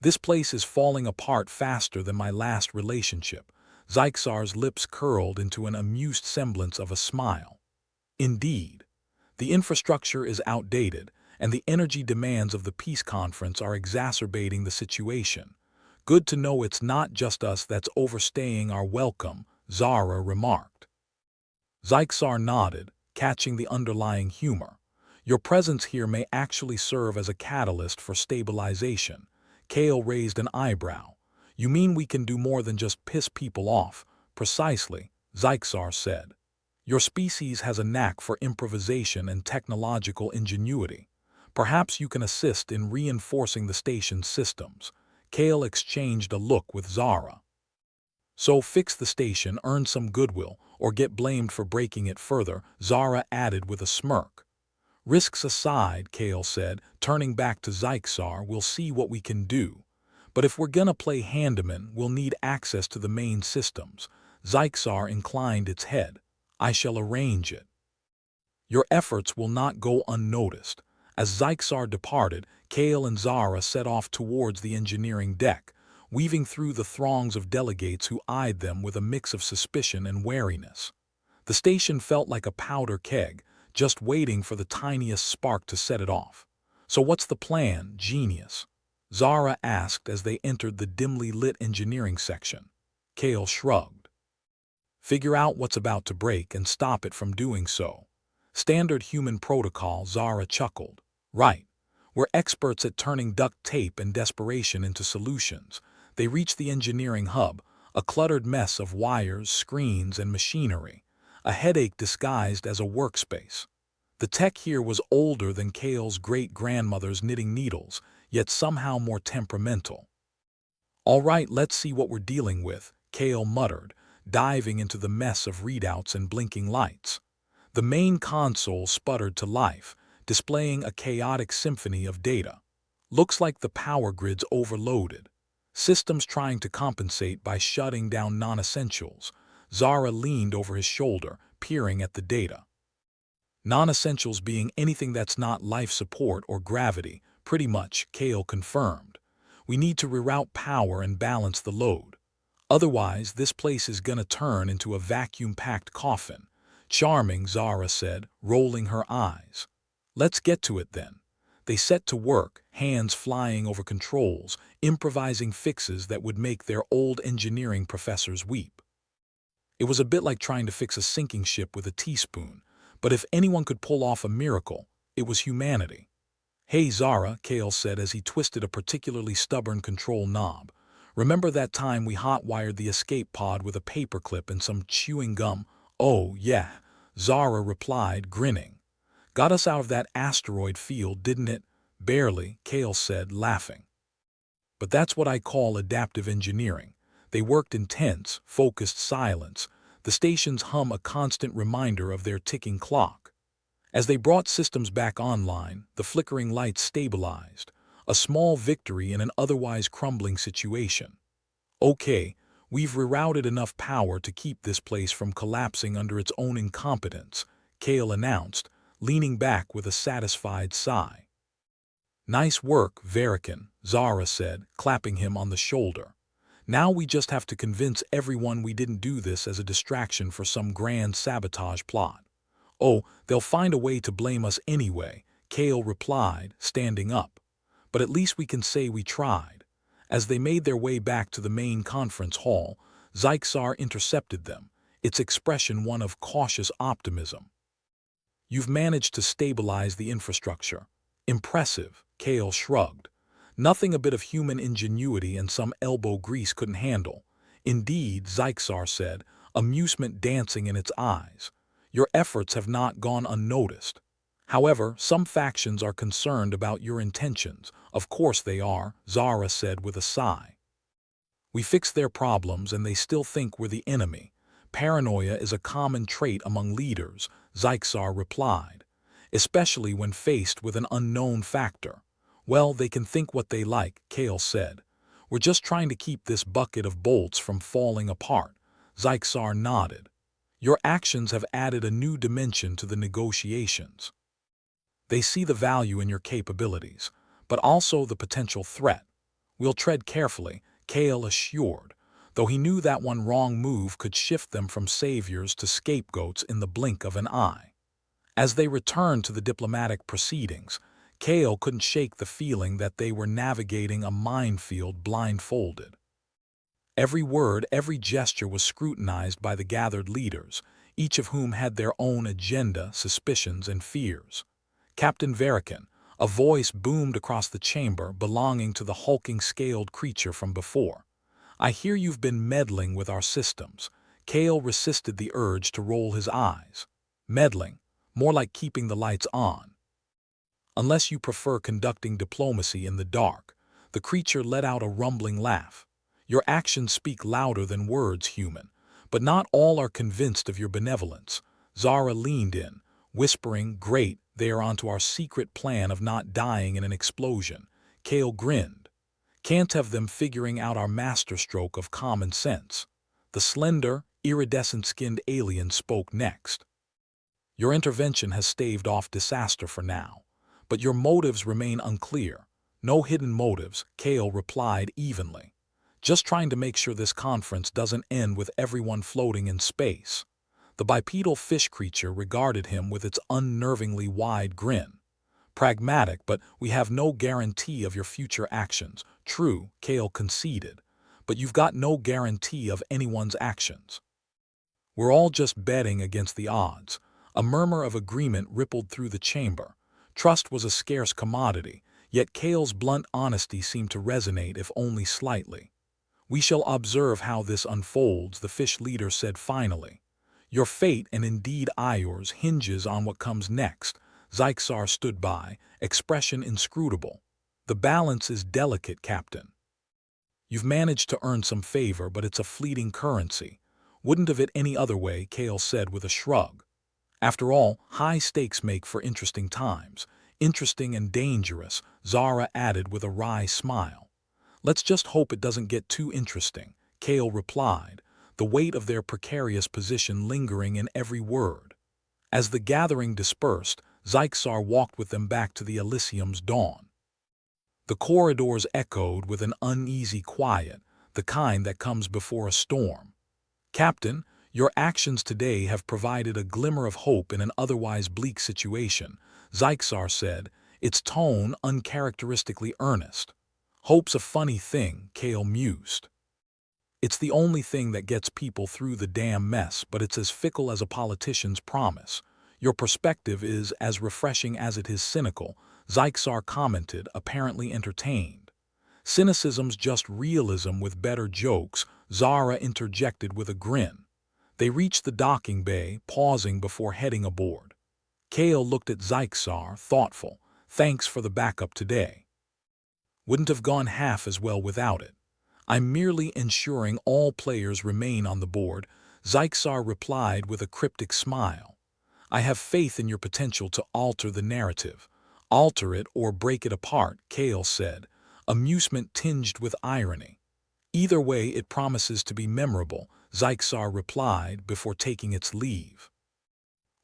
This place is falling apart faster than my last relationship. Zyxar's lips curled into an amused semblance of a smile. Indeed, the infrastructure is outdated, and the energy demands of the peace conference are exacerbating the situation. Good to know it's not just us that's overstaying our welcome, Zara remarked. Zyxar nodded, catching the underlying humor. Your presence here may actually serve as a catalyst for stabilization. Kale raised an eyebrow. You mean we can do more than just piss people off? Precisely, Zyxar said. Your species has a knack for improvisation and technological ingenuity. Perhaps you can assist in reinforcing the station's systems. Kale exchanged a look with Zara. So fix the station, earn some goodwill, or get blamed for breaking it further, Zara added with a smirk. Risks aside, Kale said, turning back to Zyxar, we'll see what we can do. But if we're gonna play handyman, we'll need access to the main systems. Zyxar inclined its head. I shall arrange it. Your efforts will not go unnoticed. As Zyxar departed, Kale and Zara set off towards the engineering deck, weaving through the throngs of delegates who eyed them with a mix of suspicion and wariness. The station felt like a powder keg, just waiting for the tiniest spark to set it off. So what's the plan, genius? Zara asked as they entered the dimly lit engineering section. Kale shrugged. Figure out what's about to break and stop it from doing so. Standard human protocol, Zara chuckled. Right. We're experts at turning duct tape and desperation into solutions. They reached the engineering hub, a cluttered mess of wires, screens, and machinery, a headache disguised as a workspace. The tech here was older than Kale's great-grandmother's knitting needles, yet somehow more temperamental. All right, let's see what we're dealing with, Kale muttered, diving into the mess of readouts and blinking lights. The main console sputtered to life, displaying a chaotic symphony of data. Looks like the power grid's overloaded. Systems trying to compensate by shutting down non-essentials. Zara leaned over his shoulder, peering at the data. Non-essentials being anything that's not life support or gravity, pretty much, Kale confirmed. We need to reroute power and balance the load. Otherwise, this place is gonna turn into a vacuum-packed coffin. Charming, Zara said, rolling her eyes. Let's get to it then. They set to work, hands flying over controls, improvising fixes that would make their old engineering professors weep. It was a bit like trying to fix a sinking ship with a teaspoon, but if anyone could pull off a miracle, it was humanity. Hey Zara, Kale said as he twisted a particularly stubborn control knob. Remember that time we hot-wired the escape pod with a paperclip and some chewing gum? Oh, yeah, Zara replied, grinning. Got us out of that asteroid field, didn't it? Barely, Kale said, laughing. But that's what I call adaptive engineering. They worked in tense, focused silence, the station's hum a constant reminder of their ticking clock. As they brought systems back online, the flickering lights stabilized, a small victory in an otherwise crumbling situation. Okay, we've rerouted enough power to keep this place from collapsing under its own incompetence, Kale announced, leaning back with a satisfied sigh. Nice work, Verican, Zara said, clapping him on the shoulder. Now we just have to convince everyone we didn't do this as a distraction for some grand sabotage plot. Oh, they'll find a way to blame us anyway, Kale replied, standing up. But at least we can say we tried. As they made their way back to the main conference hall, Zyxar intercepted them, its expression one of cautious optimism. You've managed to stabilize the infrastructure. Impressive, Kale shrugged. Nothing a bit of human ingenuity and some elbow grease couldn't handle. Indeed, Zyxar said, amusement dancing in its eyes. Your efforts have not gone unnoticed. However, some factions are concerned about your intentions. Of course they are, Zara said with a sigh. We fixed their problems and they still think we're the enemy. Paranoia is a common trait among leaders, Zyxar replied, especially when faced with an unknown factor. Well, they can think what they like, Kale said. We're just trying to keep this bucket of bolts from falling apart. Zyxar nodded. Your actions have added a new dimension to the negotiations. They see the value in your capabilities, but also the potential threat. We'll tread carefully, Kale assured, though he knew that one wrong move could shift them from saviors to scapegoats in the blink of an eye. As they returned to the diplomatic proceedings, Kale couldn't shake the feeling that they were navigating a minefield blindfolded. Every word, every gesture was scrutinized by the gathered leaders, each of whom had their own agenda, suspicions, and fears. Captain Verican, a voice boomed across the chamber belonging to the hulking scaled creature from before. I hear you've been meddling with our systems. Kale resisted the urge to roll his eyes. Meddling, more like keeping the lights on. Unless you prefer conducting diplomacy in the dark, the creature let out a rumbling laugh. Your actions speak louder than words, human, but not all are convinced of your benevolence. Zara leaned in, whispering, great, they are onto our secret plan of not dying in an explosion. Kale grinned. Can't have them figuring out our masterstroke of common sense. The slender, iridescent-skinned alien spoke next. Your intervention has staved off disaster for now, but your motives remain unclear. No hidden motives, Kale replied evenly. Just trying to make sure this conference doesn't end with everyone floating in space. The bipedal fish creature regarded him with its unnervingly wide grin. Pragmatic, but we have no guarantee of your future actions. True, Kale conceded, but you've got no guarantee of anyone's actions. We're all just betting against the odds. A murmur of agreement rippled through the chamber. Trust was a scarce commodity, yet Kale's blunt honesty seemed to resonate if only slightly. We shall observe how this unfolds, the fish leader said finally. Your fate, and indeed yours, hinges on what comes next. Zyxar stood by, expression inscrutable. The balance is delicate, Captain. You've managed to earn some favor, but it's a fleeting currency. Wouldn't have it any other way, Kale said with a shrug. After all, high stakes make for interesting times. Interesting and dangerous, Zara added with a wry smile. Let's just hope it doesn't get too interesting, Kale replied, the weight of their precarious position lingering in every word. As the gathering dispersed, Zyxar walked with them back to the Elysium's dawn. The corridors echoed with an uneasy quiet, the kind that comes before a storm. Captain, your actions today have provided a glimmer of hope in an otherwise bleak situation, Zyxar said, its tone uncharacteristically earnest. Hope's a funny thing, Kale mused. It's the only thing that gets people through the damn mess, but it's as fickle as a politician's promise. Your perspective is as refreshing as it is cynical, Zyxar commented, apparently entertained. Cynicism's just realism with better jokes, Zara interjected with a grin. They reached the docking bay, pausing before heading aboard. Kale looked at Zyxar, thoughtful. Thanks for the backup today. Wouldn't have gone half as well without it. I'm merely ensuring all players remain on the board, Zyxar replied with a cryptic smile. I have faith in your potential to alter the narrative. Alter it or break it apart, Kale said, amusement tinged with irony. Either way, it promises to be memorable, Zyxar replied before taking its leave.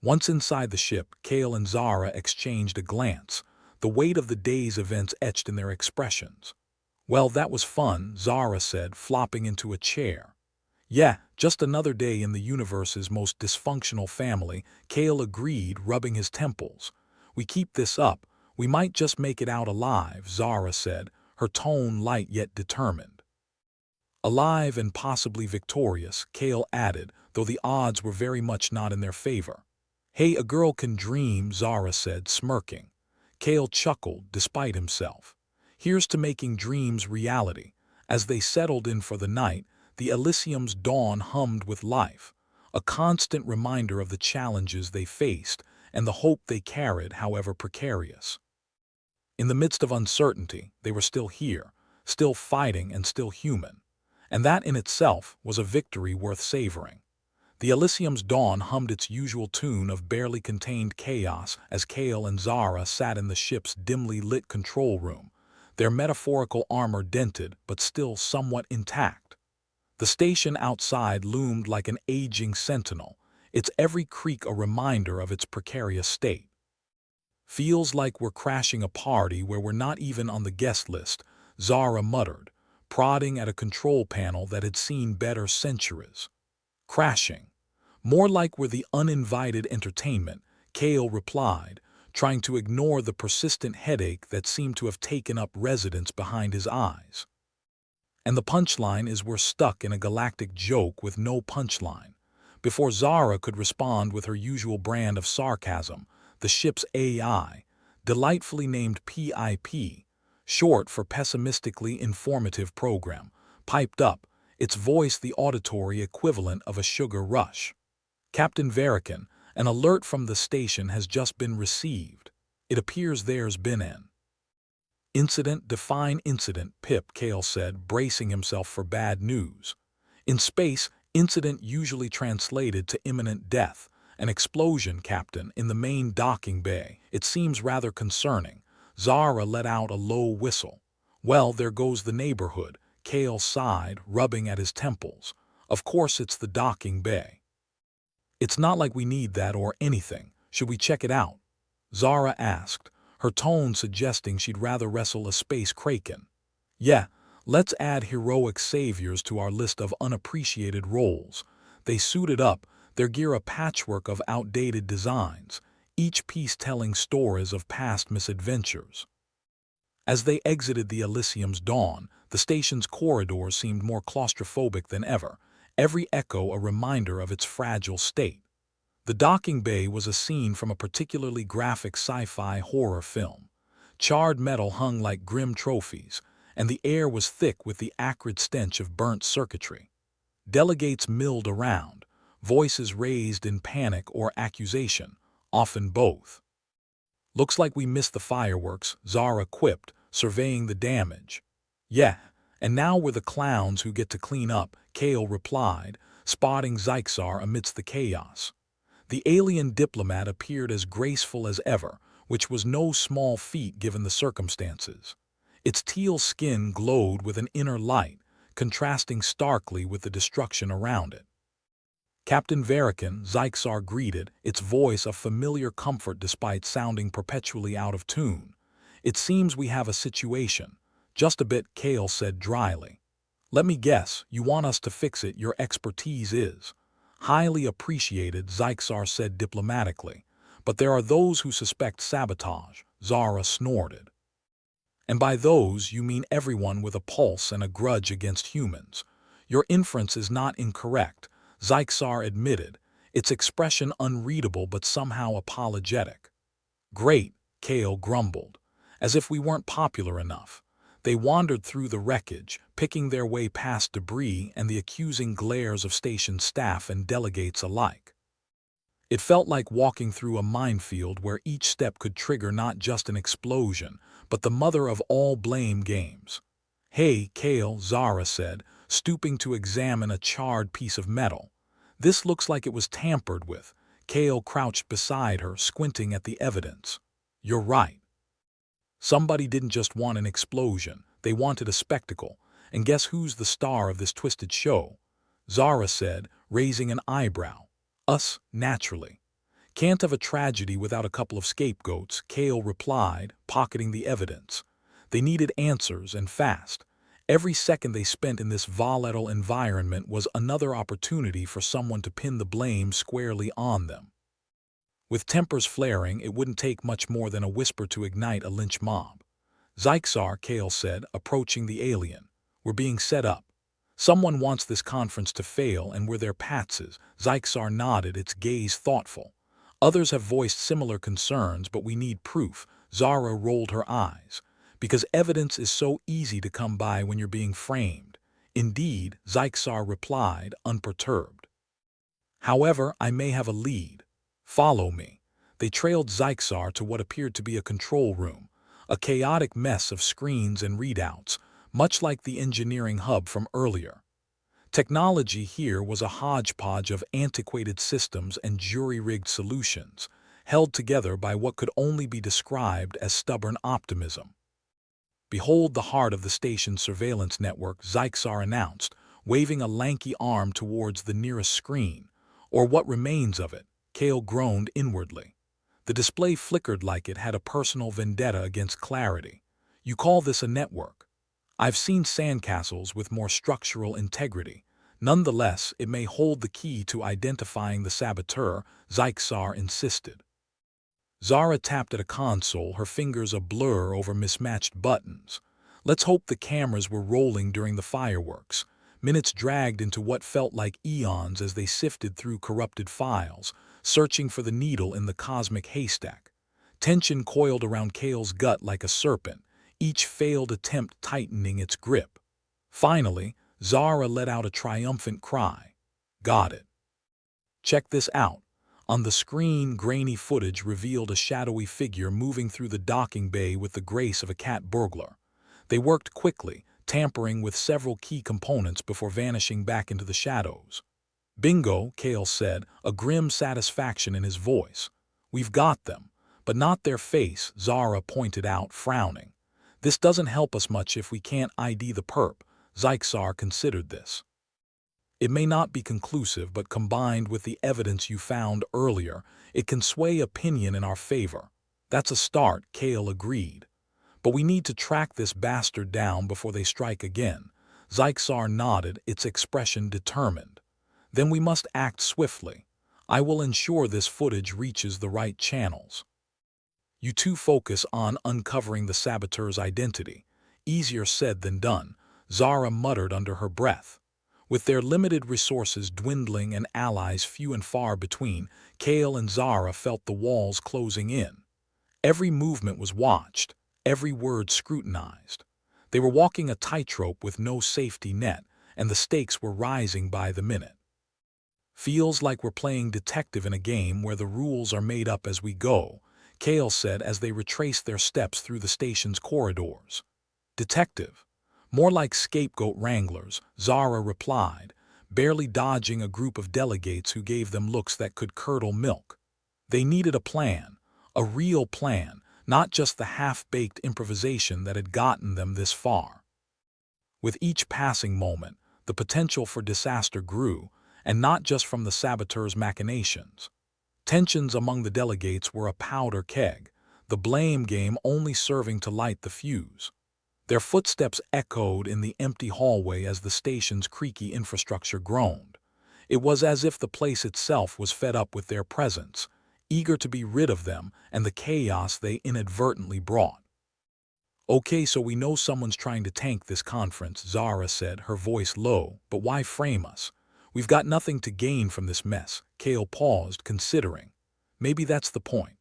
Once inside the ship, Kale and Zara exchanged a glance, the weight of the day's events etched in their expressions. Well, that was fun, Zara said, flopping into a chair. Yeah, just another day in the universe's most dysfunctional family, Kale agreed, rubbing his temples. We keep this up, we might just make it out alive, Zara said, her tone light yet determined. Alive and possibly victorious, Kale added, though the odds were very much not in their favor. Hey, a girl can dream, Zara said, smirking. Kale chuckled, despite himself. Here's to making dreams reality. As they settled in for the night, the Elysium's dawn hummed with life, a constant reminder of the challenges they faced and the hope they carried, however precarious. In the midst of uncertainty, they were still here, still fighting and still human. And that in itself was a victory worth savoring. The Elysium's dawn hummed its usual tune of barely contained chaos as Kale and Zara sat in the ship's dimly lit control room, their metaphorical armor dented but still somewhat intact. The station outside loomed like an aging sentinel, its every creak a reminder of its precarious state. Feels like we're crashing a party where we're not even on the guest list, Zara muttered, prodding at a control panel that had seen better centuries. Crashing. More like we're the uninvited entertainment, Kale replied, trying to ignore the persistent headache that seemed to have taken up residence behind his eyes. And the punchline is we're stuck in a galactic joke with no punchline. Before Zara could respond with her usual brand of sarcasm, the ship's AI, delightfully named PIP, short for Pessimistically Informative Program, piped up, its voice the auditory equivalent of a sugar rush. Captain Verican, an alert from the station has just been received. It appears there's been an incident. Define incident, Pip, Kale said, bracing himself for bad news. In space, incident usually translated to imminent death. An explosion, Captain, in the main docking bay. It seems rather concerning. Zara let out a low whistle. Well, there goes the neighborhood, Kale sighed, rubbing at his temples. Of course it's the docking bay. It's not like we need that or anything. Should we check it out? Zara asked, her tone suggesting she'd rather wrestle a space kraken. Yeah, let's add heroic saviors to our list of unappreciated roles. They suited up, their gear a patchwork of outdated designs, each piece telling stories of past misadventures. As they exited the Elysium's dawn, the station's corridors seemed more claustrophobic than ever, every echo a reminder of its fragile state. The docking bay was a scene from a particularly graphic sci-fi horror film. Charred metal hung like grim trophies, and the air was thick with the acrid stench of burnt circuitry. Delegates milled around, voices raised in panic or accusation, often both. Looks like we missed the fireworks, Zara quipped, surveying the damage. Yeah, and now we're the clowns who get to clean up, Kale replied, spotting Zyxar amidst the chaos. The alien diplomat appeared as graceful as ever, which was no small feat given the circumstances. Its teal skin glowed with an inner light, contrasting starkly with the destruction around it. Captain Verican, Zyxar greeted, its voice a familiar comfort despite sounding perpetually out of tune. It seems we have a situation. Just a bit, Kale said dryly. Let me guess, you want us to fix it. Your expertise is highly appreciated, Zyxar said diplomatically. But there are those who suspect sabotage, Zara snorted. And by those, you mean everyone with a pulse and a grudge against humans. Your inference is not incorrect, Zyxar admitted, its expression unreadable but somehow apologetic. Great, Kale grumbled, as if we weren't popular enough. They wandered through the wreckage, picking their way past debris and the accusing glares of station staff and delegates alike. It felt like walking through a minefield where each step could trigger not just an explosion, but the mother of all blame games. Hey, Kale, Zara said, stooping to examine a charred piece of metal. This looks like it was tampered with. Kale crouched beside her, squinting at the evidence. You're right. Somebody didn't just want an explosion, they wanted a spectacle. And guess who's the star of this twisted show? Zara said, raising an eyebrow. Us, naturally. Can't have a tragedy without a couple of scapegoats, Kale replied, pocketing the evidence. They needed answers, and fast. Every second they spent in this volatile environment was another opportunity for someone to pin the blame squarely on them. With tempers flaring, it wouldn't take much more than a whisper to ignite a lynch mob. Zyxar, Kale said, approaching the alien. We're being set up. Someone wants this conference to fail, and we're their patsies. Zyxar nodded, its gaze thoughtful. Others have voiced similar concerns, but we need proof. Zara rolled her eyes. Because evidence is so easy to come by when you're being framed. Indeed, Zyxar replied, unperturbed. However, I may have a lead. Follow me. They trailed Zyxar to what appeared to be a control room, a chaotic mess of screens and readouts, much like the engineering hub from earlier. Technology here was a hodgepodge of antiquated systems and jury-rigged solutions, held together by what could only be described as stubborn optimism. Behold the heart of the station's surveillance network, Zyxar announced, waving a lanky arm towards the nearest screen, or what remains of it. Kale groaned inwardly. The display flickered like it had a personal vendetta against clarity. You call this a network? I've seen sandcastles with more structural integrity. Nonetheless, it may hold the key to identifying the saboteur, Zyxar insisted. Zara tapped at a console, her fingers a blur over mismatched buttons. Let's hope the cameras were rolling during the fireworks. Minutes dragged into what felt like eons as they sifted through corrupted files, searching for the needle in the cosmic haystack. Tension coiled around Kale's gut like a serpent, each failed attempt tightening its grip. Finally, Zara let out a triumphant cry. Got it. Check this out. On the screen, grainy footage revealed a shadowy figure moving through the docking bay with the grace of a cat burglar. They worked quickly, tampering with several key components before vanishing back into the shadows. Bingo, Kale said, a grim satisfaction in his voice. We've got them, but not their face, Zara pointed out, frowning. This doesn't help us much if we can't ID the perp. Zyxar considered this. It may not be conclusive, but combined with the evidence you found earlier, it can sway opinion in our favor. That's a start, Kale agreed. But we need to track this bastard down before they strike again. Zyxar nodded, its expression determined. Then we must act swiftly. I will ensure this footage reaches the right channels. You two focus on uncovering the saboteur's identity. Easier said than done, Zara muttered under her breath. With their limited resources dwindling and allies few and far between, Kale and Zara felt the walls closing in. Every movement was watched, every word scrutinized. They were walking a tightrope with no safety net, and the stakes were rising by the minute. Feels like we're playing detective in a game where the rules are made up as we go, Kale said as they retraced their steps through the station's corridors. Detective? More like scapegoat wranglers, Zara replied, barely dodging a group of delegates who gave them looks that could curdle milk. They needed a plan, a real plan, not just the half-baked improvisation that had gotten them this far. With each passing moment, the potential for disaster grew, and not just from the saboteur's machinations. Tensions among the delegates were a powder keg, the blame game only serving to light the fuse. Their footsteps echoed in the empty hallway as the station's creaky infrastructure groaned. It was as if the place itself was fed up with their presence, eager to be rid of them and the chaos they inadvertently brought. Okay, so we know someone's trying to tank this conference, Zara said, her voice low, but why frame us? We've got nothing to gain from this mess. Kale paused, considering. Maybe that's the point.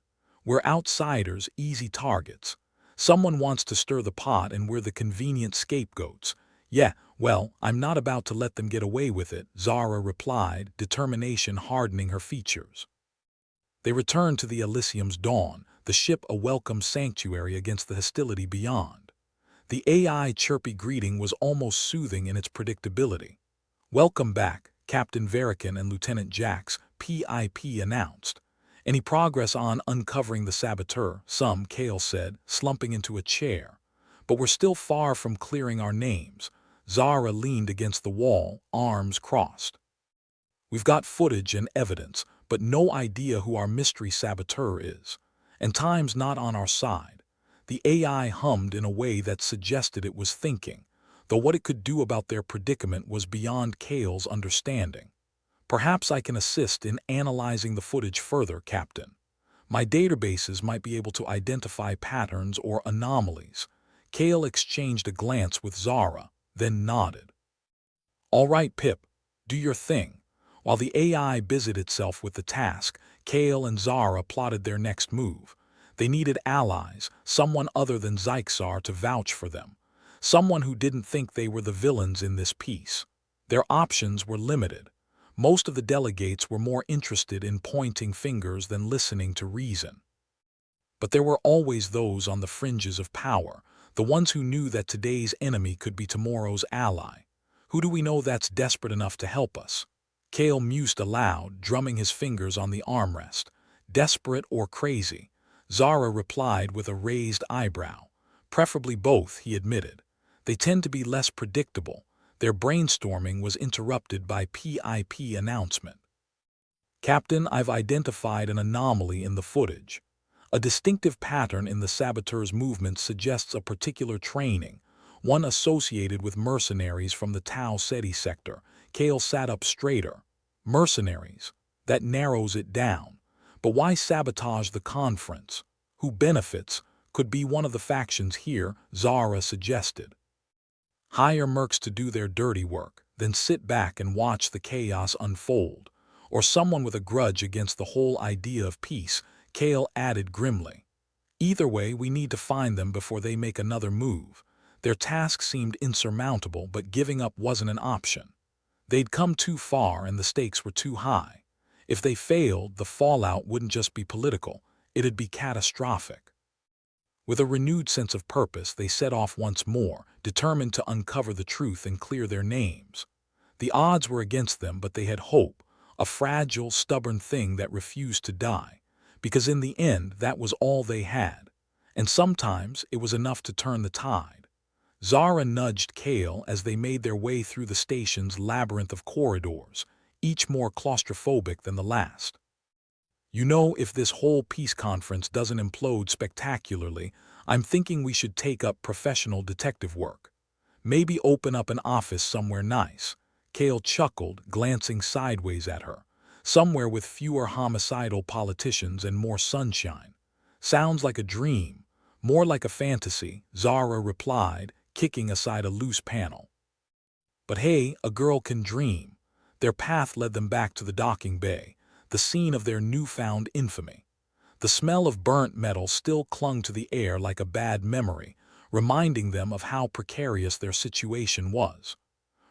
We're outsiders, easy targets. Someone wants to stir the pot and we're the convenient scapegoats. Yeah, well, I'm not about to let them get away with it, Zara replied, determination hardening her features. They returned to the Elysium's dawn, the ship a welcome sanctuary against the hostility beyond. The AI chirpy greeting was almost soothing in its predictability. Welcome back, Captain Verican and Lieutenant Jax, PIP announced. Any progress on uncovering the saboteur? Some, Kale said, slumping into a chair. But we're still far from clearing our names. Zara leaned against the wall, arms crossed. We've got footage and evidence, but no idea who our mystery saboteur is. And time's not on our side. The AI hummed in a way that suggested it was thinking, though what it could do about their predicament was beyond Kale's understanding. Perhaps I can assist in analyzing the footage further, Captain. My databases might be able to identify patterns or anomalies. Kale exchanged a glance with Zara, then nodded. All right, Pip, do your thing. While the AI busied itself with the task, Kale and Zara plotted their next move. They needed allies, someone other than Zyxar to vouch for them, someone who didn't think they were the villains in this piece. Their options were limited. Most of the delegates were more interested in pointing fingers than listening to reason. But there were always those on the fringes of power, the ones who knew that today's enemy could be tomorrow's ally. Who do we know that's desperate enough to help us? Kale mused aloud, drumming his fingers on the armrest. Desperate or crazy? Zara replied with a raised eyebrow. Preferably both, he admitted. They tend to be less predictable. Their brainstorming was interrupted by PIP announcement. Captain, I've identified an anomaly in the footage. A distinctive pattern in the saboteurs' movements suggests a particular training, one associated with mercenaries from the Tau Ceti sector. Kale sat up straighter. Mercenaries. That narrows it down. But why sabotage the conference? Who benefits? Could be one of the factions here, Zara suggested. Hire mercs to do their dirty work, then sit back and watch the chaos unfold. Or someone with a grudge against the whole idea of peace, Kale added grimly. Either way, we need to find them before they make another move. Their task seemed insurmountable, but giving up wasn't an option. They'd come too far and the stakes were too high. If they failed, the fallout wouldn't just be political, it'd be catastrophic. With a renewed sense of purpose, they set off once more, determined to uncover the truth and clear their names. The odds were against them, but they had hope, a fragile, stubborn thing that refused to die, because in the end, that was all they had. And sometimes it was enough to turn the tide. Zara nudged Kale as they made their way through the station's labyrinth of corridors, each more claustrophobic than the last. You know, if this whole peace conference doesn't implode spectacularly, I'm thinking we should take up professional detective work. Maybe open up an office somewhere nice. Kale chuckled, glancing sideways at her. Somewhere with fewer homicidal politicians and more sunshine. Sounds like a dream. More like a fantasy, Zara replied, kicking aside a loose panel. But hey, a girl can dream. Their path led them back to the docking bay, the scene of their newfound infamy. The smell of burnt metal still clung to the air like a bad memory, reminding them of how precarious their situation was.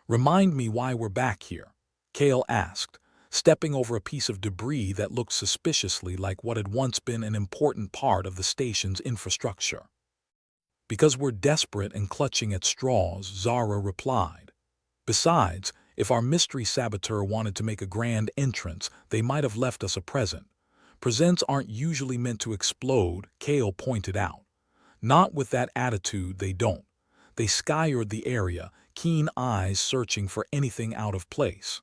Remind me why we're back here, Kale asked, stepping over a piece of debris that looked suspiciously like what had once been an important part of the station's infrastructure. Because we're desperate and clutching at straws, Zara replied. Besides, if our mystery saboteur wanted to make a grand entrance, they might have left us a present. Presents aren't usually meant to explode, Kale pointed out. Not with that attitude, they don't. They scoured the area, keen eyes searching for anything out of place.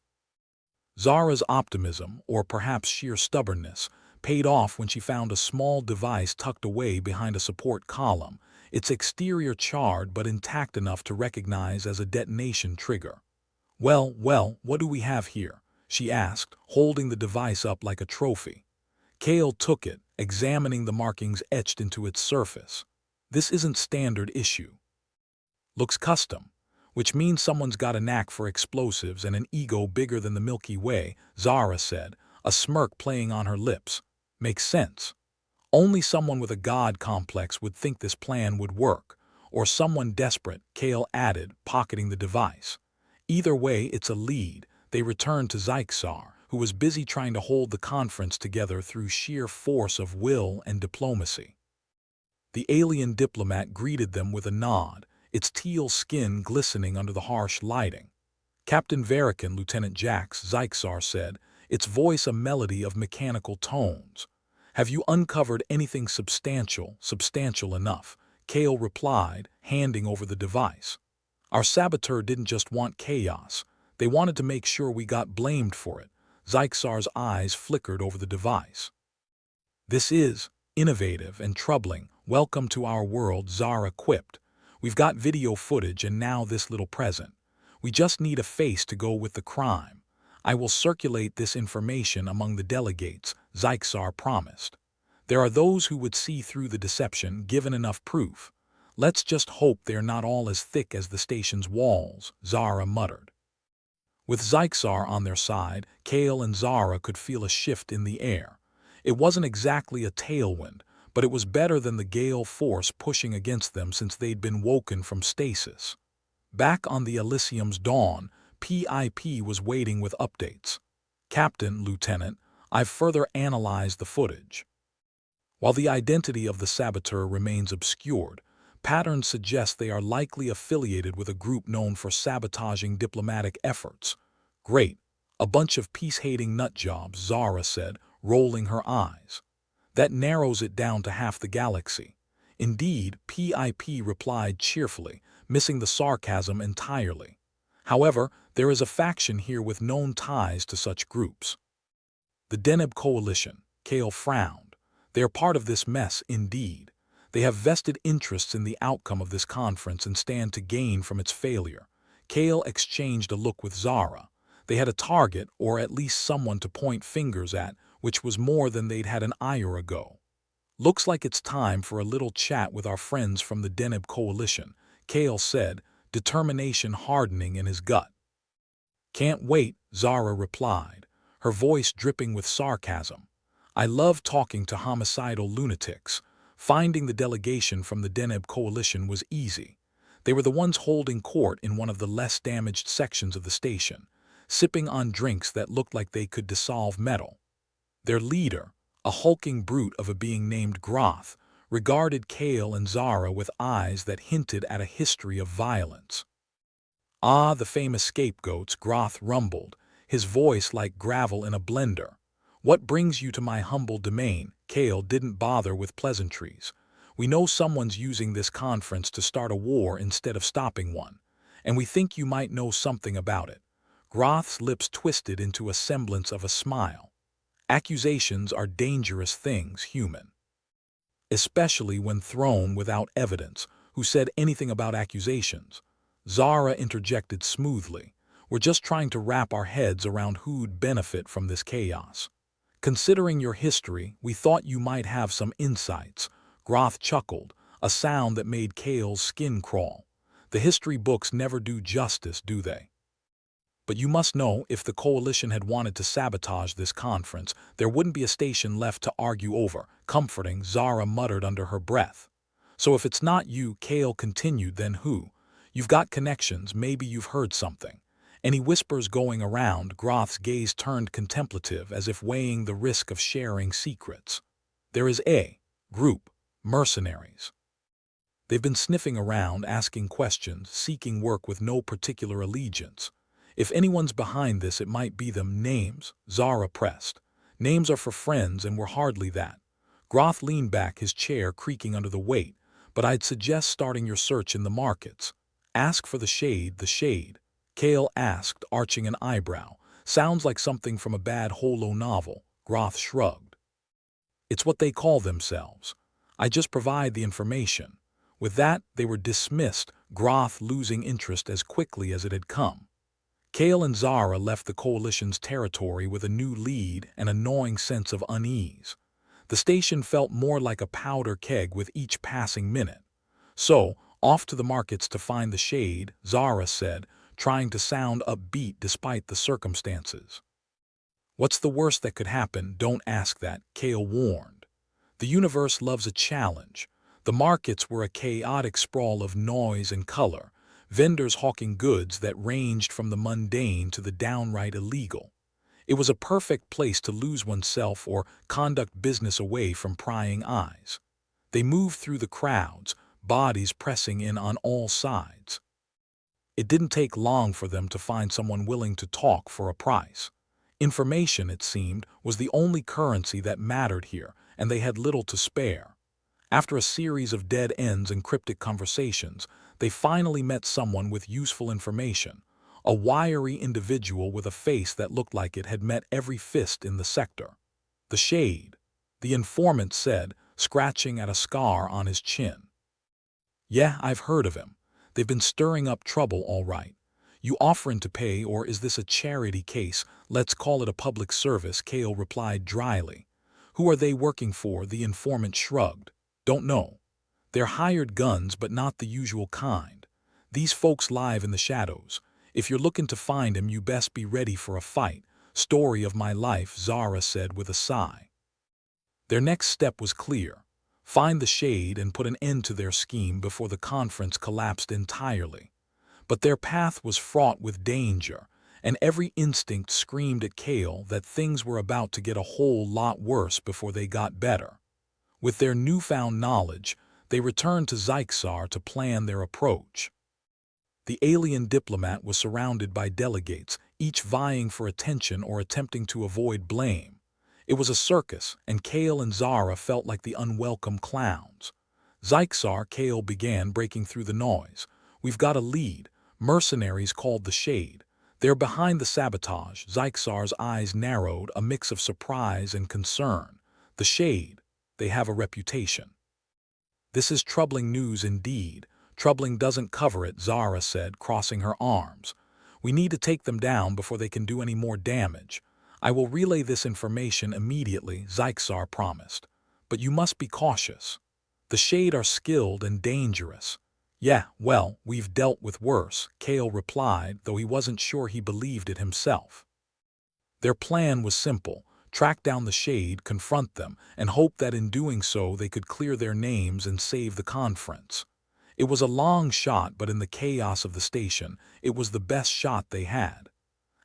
Zara's optimism, or perhaps sheer stubbornness, paid off when she found a small device tucked away behind a support column, its exterior charred but intact enough to recognize as a detonation trigger. Well, what do we have here? She asked, holding the device up like a trophy. Kale took it, examining the markings etched into its surface. This isn't standard issue. Looks custom, which means someone's got a knack for explosives and an ego bigger than the Milky Way, Zara said, a smirk playing on her lips. Makes sense. Only someone with a god complex would think this plan would work, or someone desperate, Kale added, pocketing the device. Either way, it's a lead. They returned to Zyxar, who was busy trying to hold the conference together through sheer force of will and diplomacy. The alien diplomat greeted them with a nod, its teal skin glistening under the harsh lighting. Captain Verican, Lieutenant Jax, Zyxar said, its voice a melody of mechanical tones. Have you uncovered anything substantial enough? Kale replied, handing over the device. Our saboteur didn't just want chaos. They wanted to make sure we got blamed for it. Zyxar's eyes flickered over the device. This is innovative and troubling. Welcome to our world, Zara quipped. We've got video footage and now this little present. We just need a face to go with the crime. I will circulate this information among the delegates, Zyxar promised. There are those who would see through the deception given enough proof. Let's just hope they're not all as thick as the station's walls, Zara muttered. With Zyxar on their side, Kale and Zara could feel a shift in the air. It wasn't exactly a tailwind, but it was better than the gale force pushing against them since they'd been woken from stasis. Back on the Elysium's dawn, PIP was waiting with updates. Captain, Lieutenant, I've further analyzed the footage. While the identity of the saboteur remains obscured, patterns suggest they are likely affiliated with a group known for sabotaging diplomatic efforts. Great. A bunch of peace-hating nutjobs, Zara said, rolling her eyes. That narrows it down to half the galaxy. Indeed, PIP replied cheerfully, missing the sarcasm entirely. However, there is a faction here with known ties to such groups. The Deneb Coalition, Kale frowned. They are part of this mess indeed. They have vested interests in the outcome of this conference and stand to gain from its failure. Kale exchanged a look with Zara. They had a target, or at least someone to point fingers at, which was more than they'd had an hour ago. Looks like it's time for a little chat with our friends from the Deneb Coalition, Kale said, determination hardening in his gut. Can't wait, Zara replied, her voice dripping with sarcasm. I love talking to homicidal lunatics. Finding the delegation from the Deneb Coalition was easy. They were the ones holding court in one of the less damaged sections of the station, sipping on drinks that looked like they could dissolve metal. Their leader, a hulking brute of a being named Groth, regarded Kale and Zara with eyes that hinted at a history of violence. Ah, the famous scapegoats, Groth rumbled, his voice like gravel in a blender. What brings you to my humble domain? Kale didn't bother with pleasantries. We know someone's using this conference to start a war instead of stopping one, and we think you might know something about it. Groth's lips twisted into a semblance of a smile. Accusations are dangerous things, human. Especially when thrown without evidence. Who said anything about accusations? Zara interjected smoothly. We're just trying to wrap our heads around who'd benefit from this chaos. Considering your history, we thought you might have some insights. Groth chuckled, a sound that made Kale's skin crawl. The history books never do justice, do they? But you must know, if the Coalition had wanted to sabotage this conference, there wouldn't be a station left to argue over. Comforting, Zara muttered under her breath. So if it's not you, Kale continued, then who? You've got connections, maybe you've heard something. Any whispers going around? Groth's gaze turned contemplative, as if weighing the risk of sharing secrets. There is a group, mercenaries. They've been sniffing around, asking questions, seeking work with no particular allegiance. If anyone's behind this, it might be them. Names, Zara pressed. Names are for friends, and we're hardly that. Groth leaned back, his chair creaking under the weight. But I'd suggest starting your search in the markets. Ask for the shade, the shade. Kale asked, arching an eyebrow. Sounds like something from a bad holo novel. Groth shrugged. It's what they call themselves. I just provide the information. With that, they were dismissed, Groth losing interest as quickly as it had come. Kale and Zara left the Coalition's territory with a new lead and a gnawing sense of unease. The station felt more like a powder keg with each passing minute. So, off to the markets to find the shade, Zara said, trying to sound upbeat despite the circumstances. What's the worst that could happen? Don't ask that, Kale warned. The universe loves a challenge. The markets were a chaotic sprawl of noise and color, vendors hawking goods that ranged from the mundane to the downright illegal. It was a perfect place to lose oneself or conduct business away from prying eyes. They moved through the crowds, bodies pressing in on all sides. It didn't take long for them to find someone willing to talk for a price. Information, it seemed, was the only currency that mattered here, and they had little to spare. After a series of dead ends and cryptic conversations, they finally met someone with useful information, a wiry individual with a face that looked like it had met every fist in the sector. The shade, the informant said, scratching at a scar on his chin. Yeah, I've heard of him. They've been stirring up trouble, all right. You offering to pay, or is this a charity case? Let's call it a public service, Kale replied dryly. Who are they working for? The informant shrugged. Don't know. They're hired guns, but not the usual kind. These folks live in the shadows. If you're looking to find him, you best be ready for a fight. Story of my life, Zara said with a sigh. Their next step was clear. Find the shade and put an end to their scheme before the conference collapsed entirely. But their path was fraught with danger, and every instinct screamed at Kale that things were about to get a whole lot worse before they got better. With their newfound knowledge, they returned to Zyxar to plan their approach. The alien diplomat was surrounded by delegates, each vying for attention or attempting to avoid blame. It was a circus, and Kale and Zara felt like the unwelcome clowns. Zyxar, Kale began, breaking through the noise. We've got a lead. Mercenaries called the shade. They're behind the sabotage. Zyxar's eyes narrowed, a mix of surprise and concern. The shade. they have a reputation. This is troubling news indeed. Troubling doesn't cover it, Zara said, crossing her arms. We need to take them down before they can do any more damage. I will relay this information immediately, Zyxar promised. But you must be cautious. The Shade are skilled and dangerous. Yeah, well, we've dealt with worse, Kale replied, though he wasn't sure he believed it himself. Their plan was simple: track down the Shade, confront them, and hope that in doing so they could clear their names and save the conference. It was a long shot, but in the chaos of the station, it was the best shot they had.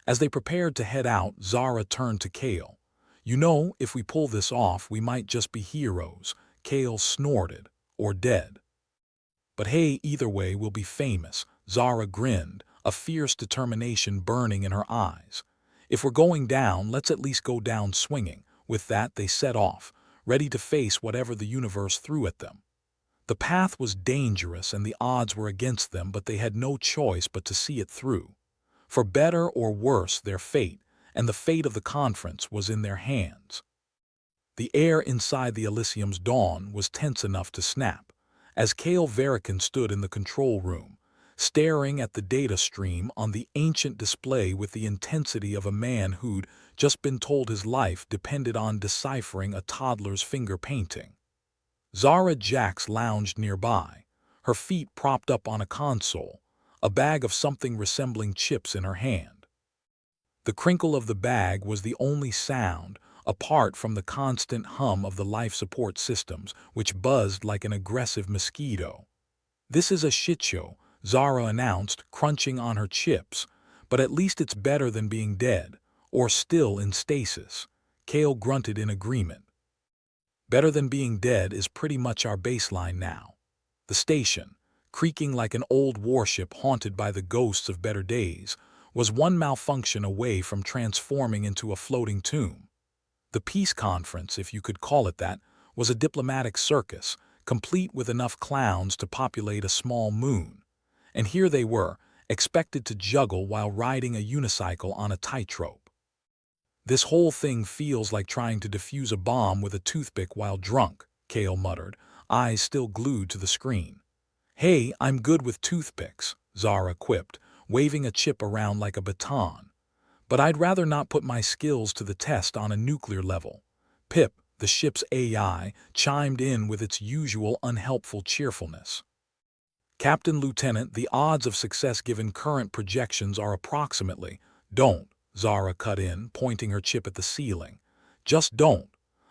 As they prepared to head out, Zara turned to Kale. You know, if we pull this off, we might just be heroes, Kale snorted, or dead. But hey, either way, we'll be famous, Zara grinned, a fierce determination burning in her eyes. If we're going down, let's at least go down swinging. With that, they set off, ready to face whatever the universe threw at them. The path was dangerous and the odds were against them, but they had no choice but to see it through. For better or worse, their fate, and the fate of the conference, was in their hands. The air inside the Elysium's dawn was tense enough to snap, as Kale Verican stood in the control room, staring at the data stream on the ancient display with the intensity of a man who'd just been told his life depended on deciphering a toddler's finger painting. Zara Jax lounged nearby, her feet propped up on a console, a bag of something resembling chips in her hand. The crinkle of the bag was the only sound, apart from the constant hum of the life support systems, which buzzed like an aggressive mosquito. This is a shit show, Zara announced, crunching on her chips, but at least it's better than being dead, or still in stasis. Kale grunted in agreement. Better than being dead is pretty much our baseline now. The station, creaking like an old warship haunted by the ghosts of better days, was one malfunction away from transforming into a floating tomb. The peace conference, if you could call it that, was a diplomatic circus, complete with enough clowns to populate a small moon. And here they were, expected to juggle while riding a unicycle on a tightrope. This whole thing feels like trying to defuse a bomb with a toothpick while drunk, Kale muttered, eyes still glued to the screen. Hey, I'm good with toothpicks, Zara quipped, waving a chip around like a baton. But I'd rather not put my skills to the test on a nuclear level. Pip, the ship's AI, chimed in with its usual unhelpful cheerfulness. Captain Lieutenant, the odds of success given current projections are approximately, don't, Zara cut in, pointing her chip at the ceiling. Just don't.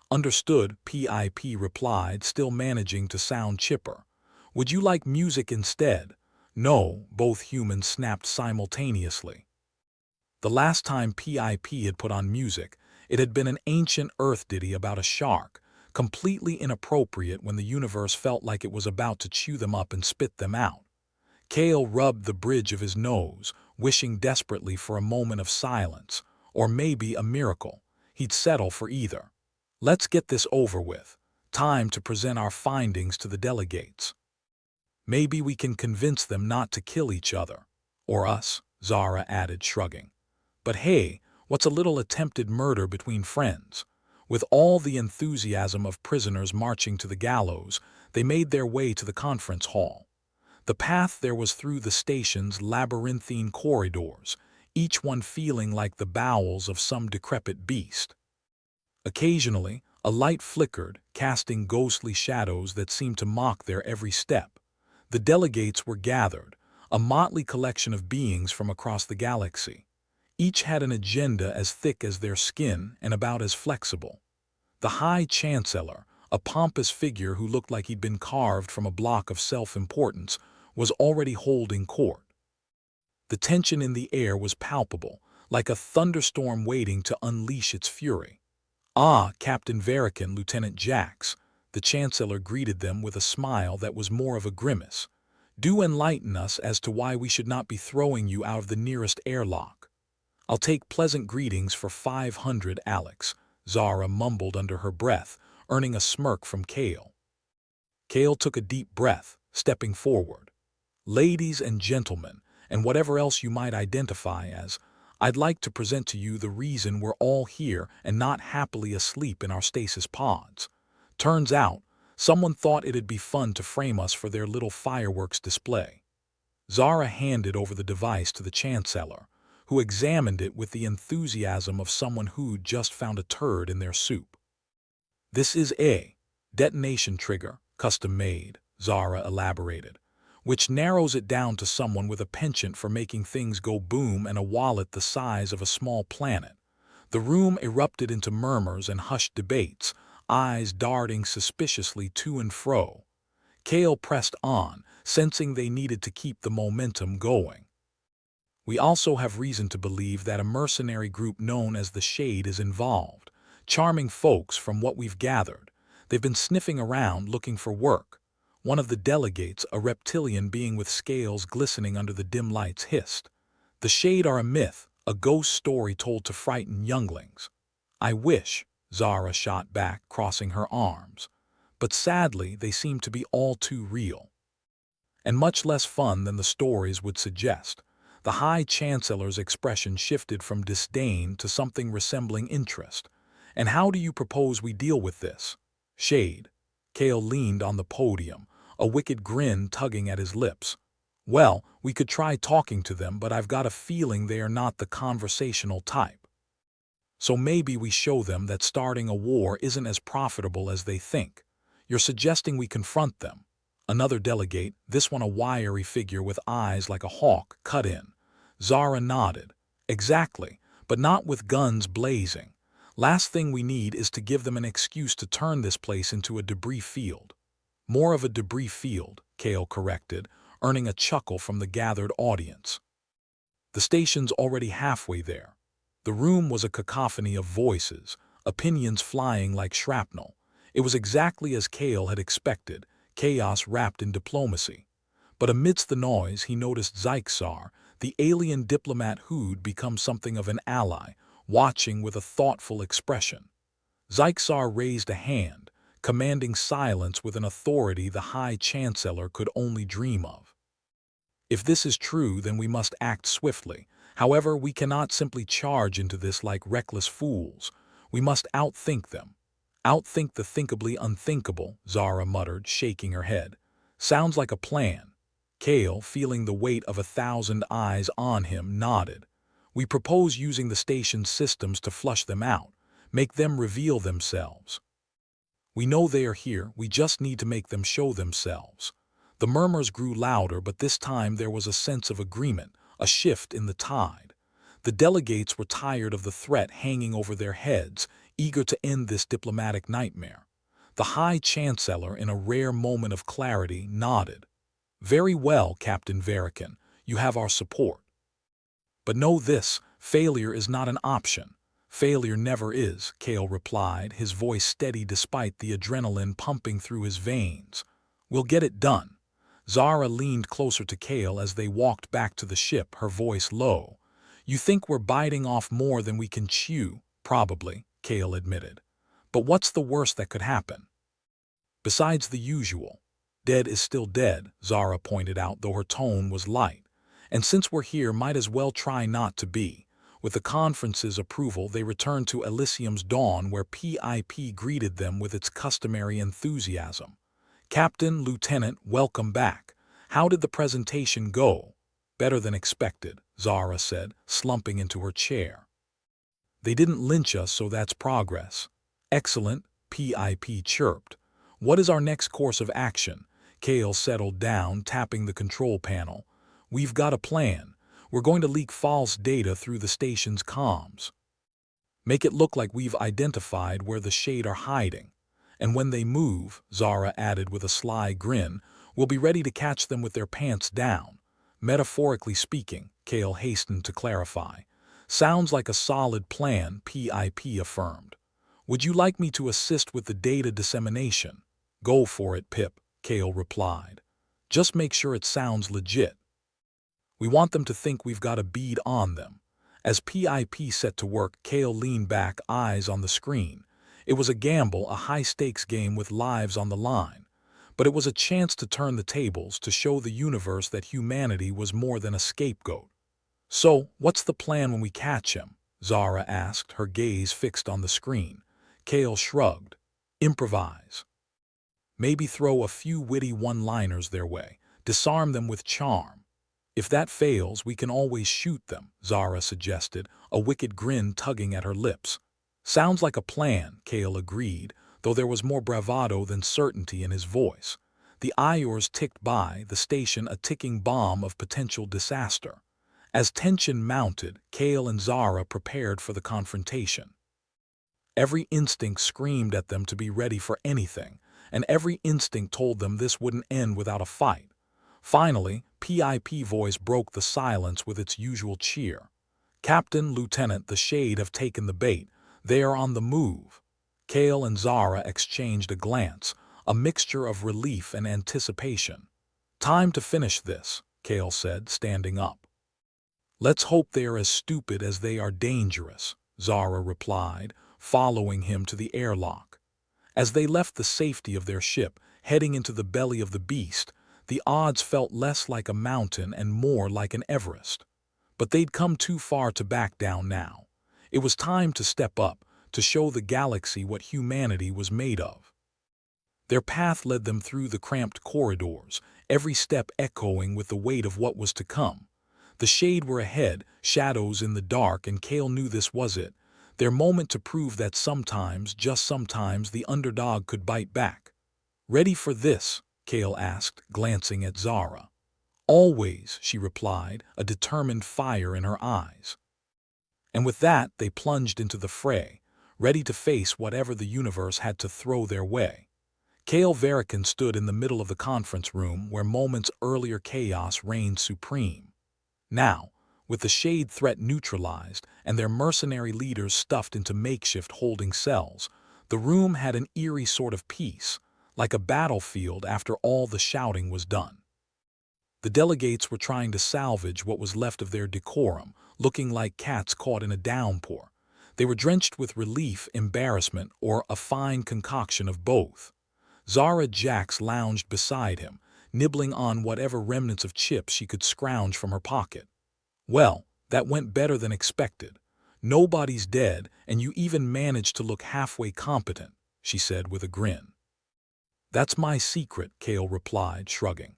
Understood, PIP replied, still managing to sound chipper. Would you like music instead? No, both humans snapped simultaneously. The last time PIP had put on music, it had been an ancient Earth ditty about a shark, completely inappropriate when the universe felt like it was about to chew them up and spit them out. Kale rubbed the bridge of his nose, wishing desperately for a moment of silence, or maybe a miracle. He'd settle for either. Let's get this over with. Time to present our findings to the delegates. Maybe we can convince them not to kill each other. Or us, Zara added, shrugging. But hey, what's a little attempted murder between friends? With all the enthusiasm of prisoners marching to the gallows, they made their way to the conference hall. The path there was through the station's labyrinthine corridors, each one feeling like the bowels of some decrepit beast. Occasionally, a light flickered, casting ghostly shadows that seemed to mock their every step. The delegates were gathered, a motley collection of beings from across the galaxy. Each had an agenda as thick as their skin and about as flexible. The High Chancellor, a pompous figure who looked like he'd been carved from a block of self-importance, was already holding court. The tension in the air was palpable, like a thunderstorm waiting to unleash its fury. Ah, Captain Verican, Lieutenant Jax, the Chancellor greeted them with a smile that was more of a grimace. Do enlighten us as to why we should not be throwing you out of the nearest airlock. I'll take pleasant greetings for 500, Alex, Zara mumbled under her breath, earning a smirk from Kale. Kale took a deep breath, stepping forward. Ladies and gentlemen, and whatever else you might identify as, I'd like to present to you the reason we're all here and not happily asleep in our stasis pods. Turns out, someone thought it'd be fun to frame us for their little fireworks display. Zara handed over the device to the Chancellor, who examined it with the enthusiasm of someone who'd just found a turd in their soup. This is a detonation trigger, custom-made, Zara elaborated, which narrows it down to someone with a penchant for making things go boom and a wallet the size of a small planet. The room erupted into murmurs and hushed debates, eyes darting suspiciously to and fro. Kale pressed on, sensing they needed to keep the momentum going. We also have reason to believe that a mercenary group known as the Shade is involved. Charming folks from what we've gathered. They've been sniffing around looking for work. One of the delegates, a reptilian being with scales glistening under the dim lights, hissed. The Shade are a myth, a ghost story told to frighten younglings. I wish, Zara shot back, crossing her arms. But sadly, they seem to be all too real. And much less fun than the stories would suggest. The High Chancellor's expression shifted from disdain to something resembling interest. And how do you propose we deal with this? Shade. Kale leaned on the podium, a wicked grin tugging at his lips. Well, we could try talking to them, but I've got a feeling they are not the conversational type. So maybe we show them that starting a war isn't as profitable as they think. You're suggesting we confront them. Another delegate, this one a wiry figure with eyes like a hawk, cut in. Zara nodded. Exactly, but not with guns blazing. Last thing we need is to give them an excuse to turn this place into a debris field. More of a debris field, Kale corrected, earning a chuckle from the gathered audience. The station's already halfway there. The room was a cacophony of voices, opinions flying like shrapnel. It was exactly as Kale had expected, chaos wrapped in diplomacy. But amidst the noise, he noticed Zyxar, the alien diplomat who'd become something of an ally, watching with a thoughtful expression. Zyxar raised a hand, commanding silence with an authority the High Chancellor could only dream of. If this is true, then we must act swiftly. However, we cannot simply charge into this like reckless fools. We must outthink them. Outthink the thinkably unthinkable, Zara muttered, shaking her head. Sounds like a plan. Kale, feeling the weight of 1,000 eyes on him, nodded. We propose using the station's systems to flush them out, make them reveal themselves. We know they are here, we just need to make them show themselves. The murmurs grew louder, but this time there was a sense of agreement, a shift in the tide. The delegates were tired of the threat hanging over their heads, eager to end this diplomatic nightmare. The High Chancellor, in a rare moment of clarity, nodded. Very well, Captain Verican, you have our support. But know this, failure is not an option. Failure never is, Kale replied, his voice steady despite the adrenaline pumping through his veins. We'll get it done. Zara leaned closer to Kale as they walked back to the ship, her voice low. You think we're biting off more than we can chew? Probably, Kale admitted. But what's the worst that could happen? Besides the usual. Dead is still dead, Zara pointed out, though her tone was light. And since we're here, might as well try not to be. With the conference's approval, they returned to Elysium's dawn, where PIP greeted them with its customary enthusiasm. Captain, Lieutenant, welcome back. How did the presentation go? Better than expected, Zara said, slumping into her chair. They didn't lynch us, so that's progress. Excellent, PIP chirped. What is our next course of action? Kale settled down, tapping the control panel. We've got a plan. We're going to leak false data through the station's comms. Make it look like we've identified where the Shade are hiding. And when they move, Zara added with a sly grin, we'll be ready to catch them with their pants down. Metaphorically speaking, Kale hastened to clarify. Sounds like a solid plan, PIP affirmed. Would you like me to assist with the data dissemination? Go for it, Pip, Kale replied. Just make sure it sounds legit. We want them to think we've got a bead on them. As PIP set to work, Kale leaned back, eyes on the screen. It was a gamble, a high-stakes game with lives on the line. But it was a chance to turn the tables, to show the universe that humanity was more than a scapegoat. So, what's the plan when we catch him? Zara asked, her gaze fixed on the screen. Kale shrugged. Improvise. Maybe throw a few witty one-liners their way. Disarm them with charm. If that fails, we can always shoot them, Zara suggested, a wicked grin tugging at her lips. Sounds like a plan, Kale agreed, though there was more bravado than certainty in his voice. The Iors ticked by, the station a ticking bomb of potential disaster. As tension mounted, Kale and Zara prepared for the confrontation. Every instinct screamed at them to be ready for anything, and every instinct told them this wouldn't end without a fight. Finally, PIP voice broke the silence with its usual cheer. Captain, Lieutenant, the Shade have taken the bait. They are on the move. Kale and Zara exchanged a glance, a mixture of relief and anticipation. Time to finish this, Kale said, standing up. Let's hope they are as stupid as they are dangerous, Zara replied, following him to the airlock. As they left the safety of their ship, heading into the belly of the beast, the odds felt less like a mountain and more like an Everest. But they'd come too far to back down now. It was time to step up, to show the galaxy what humanity was made of. Their path led them through the cramped corridors, every step echoing with the weight of what was to come. The Shade were ahead, shadows in the dark, and Kale knew this was it. Their moment to prove that sometimes, just sometimes, the underdog could bite back. Ready for this? Kale asked, glancing at Zara. Always, she replied, a determined fire in her eyes. And with that, they plunged into the fray, ready to face whatever the universe had to throw their way. Kale Verican stood in the middle of the conference room where moments earlier chaos reigned supreme. Now, with the Shade threat neutralized and their mercenary leaders stuffed into makeshift holding cells, the room had an eerie sort of peace, like a battlefield after all the shouting was done. The delegates were trying to salvage what was left of their decorum, looking like cats caught in a downpour. They were drenched with relief, embarrassment, or a fine concoction of both. Zara Jax lounged beside him, nibbling on whatever remnants of chips she could scrounge from her pocket. Well, that went better than expected. Nobody's dead, and you even managed to look halfway competent, she said with a grin. That's my secret, Kale replied, shrugging.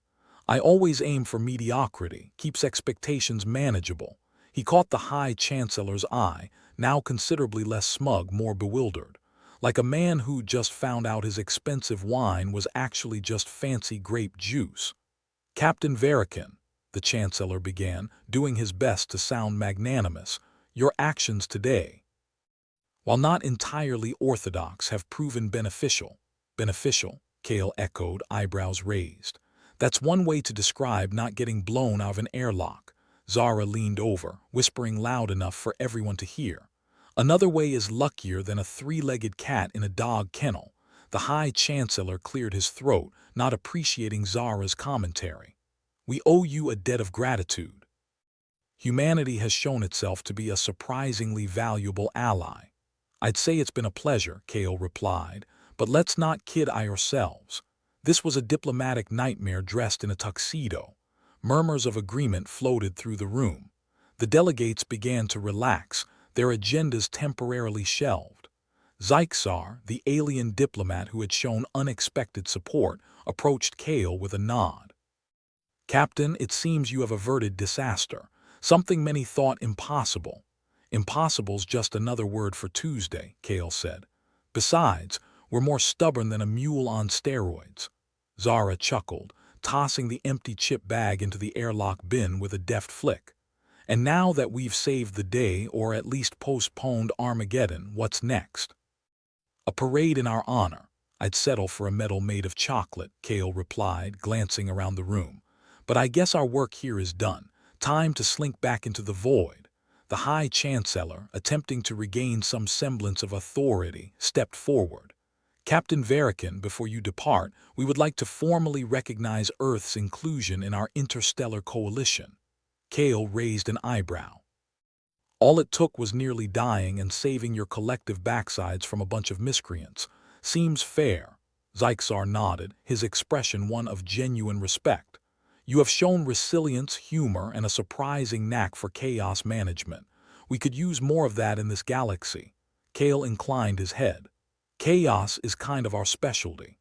I always aim for mediocrity, keeps expectations manageable. He caught the High Chancellor's eye, now considerably less smug, more bewildered. Like a man who just found out his expensive wine was actually just fancy grape juice. Captain Verican, the Chancellor began, doing his best to sound magnanimous, your actions today, while not entirely orthodox, have proven beneficial. Beneficial, Kale echoed, eyebrows raised. That's one way to describe not getting blown out of an airlock. Zara leaned over, whispering loud enough for everyone to hear. Another way is luckier than a three-legged cat in a dog kennel. The High Chancellor cleared his throat, not appreciating Zara's commentary. We owe you a debt of gratitude. Humanity has shown itself to be a surprisingly valuable ally. I'd say it's been a pleasure, Kale replied, but let's not kid ourselves. This was a diplomatic nightmare dressed in a tuxedo. Murmurs of agreement floated through the room. The delegates began to relax, their agendas temporarily shelved. Zyxar, the alien diplomat who had shown unexpected support, approached Kale with a nod. Captain, it seems you have averted disaster, something many thought impossible. Impossible's just another word for Tuesday, Kale said. Besides, we're more stubborn than a mule on steroids. Zara chuckled, tossing the empty chip bag into the airlock bin with a deft flick. And now that we've saved the day, or at least postponed Armageddon, what's next? A parade in our honor. I'd settle for a medal made of chocolate, Kale replied, glancing around the room. But I guess our work here is done. Time to slink back into the void. The High Chancellor, attempting to regain some semblance of authority, stepped forward. Captain Verican, before you depart, we would like to formally recognize Earth's inclusion in our interstellar coalition. Kale raised an eyebrow. All it took was nearly dying and saving your collective backsides from a bunch of miscreants. Seems fair. Zyxar nodded, his expression one of genuine respect. You have shown resilience, humor, and a surprising knack for chaos management. We could use more of that in this galaxy. Kale inclined his head. Chaos is kind of our specialty.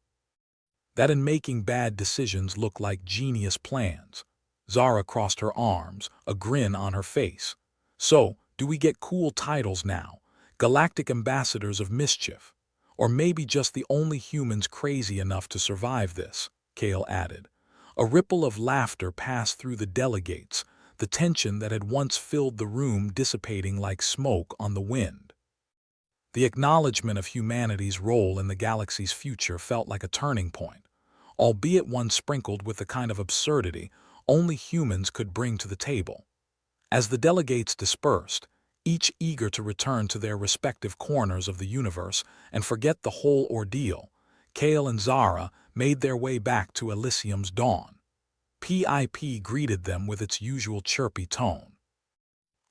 That in making bad decisions look like genius plans. Zara crossed her arms, a grin on her face. So, do we get cool titles now? Galactic Ambassadors of Mischief. Or maybe just the only humans crazy enough to survive this, Kale added. A ripple of laughter passed through the delegates, the tension that had once filled the room dissipating like smoke on the wind. The acknowledgement of humanity's role in the galaxy's future felt like a turning point, albeit one sprinkled with the kind of absurdity only humans could bring to the table. As the delegates dispersed, each eager to return to their respective corners of the universe and forget the whole ordeal, Kale and Zara made their way back to Elysium's dawn. PIP greeted them with its usual chirpy tone.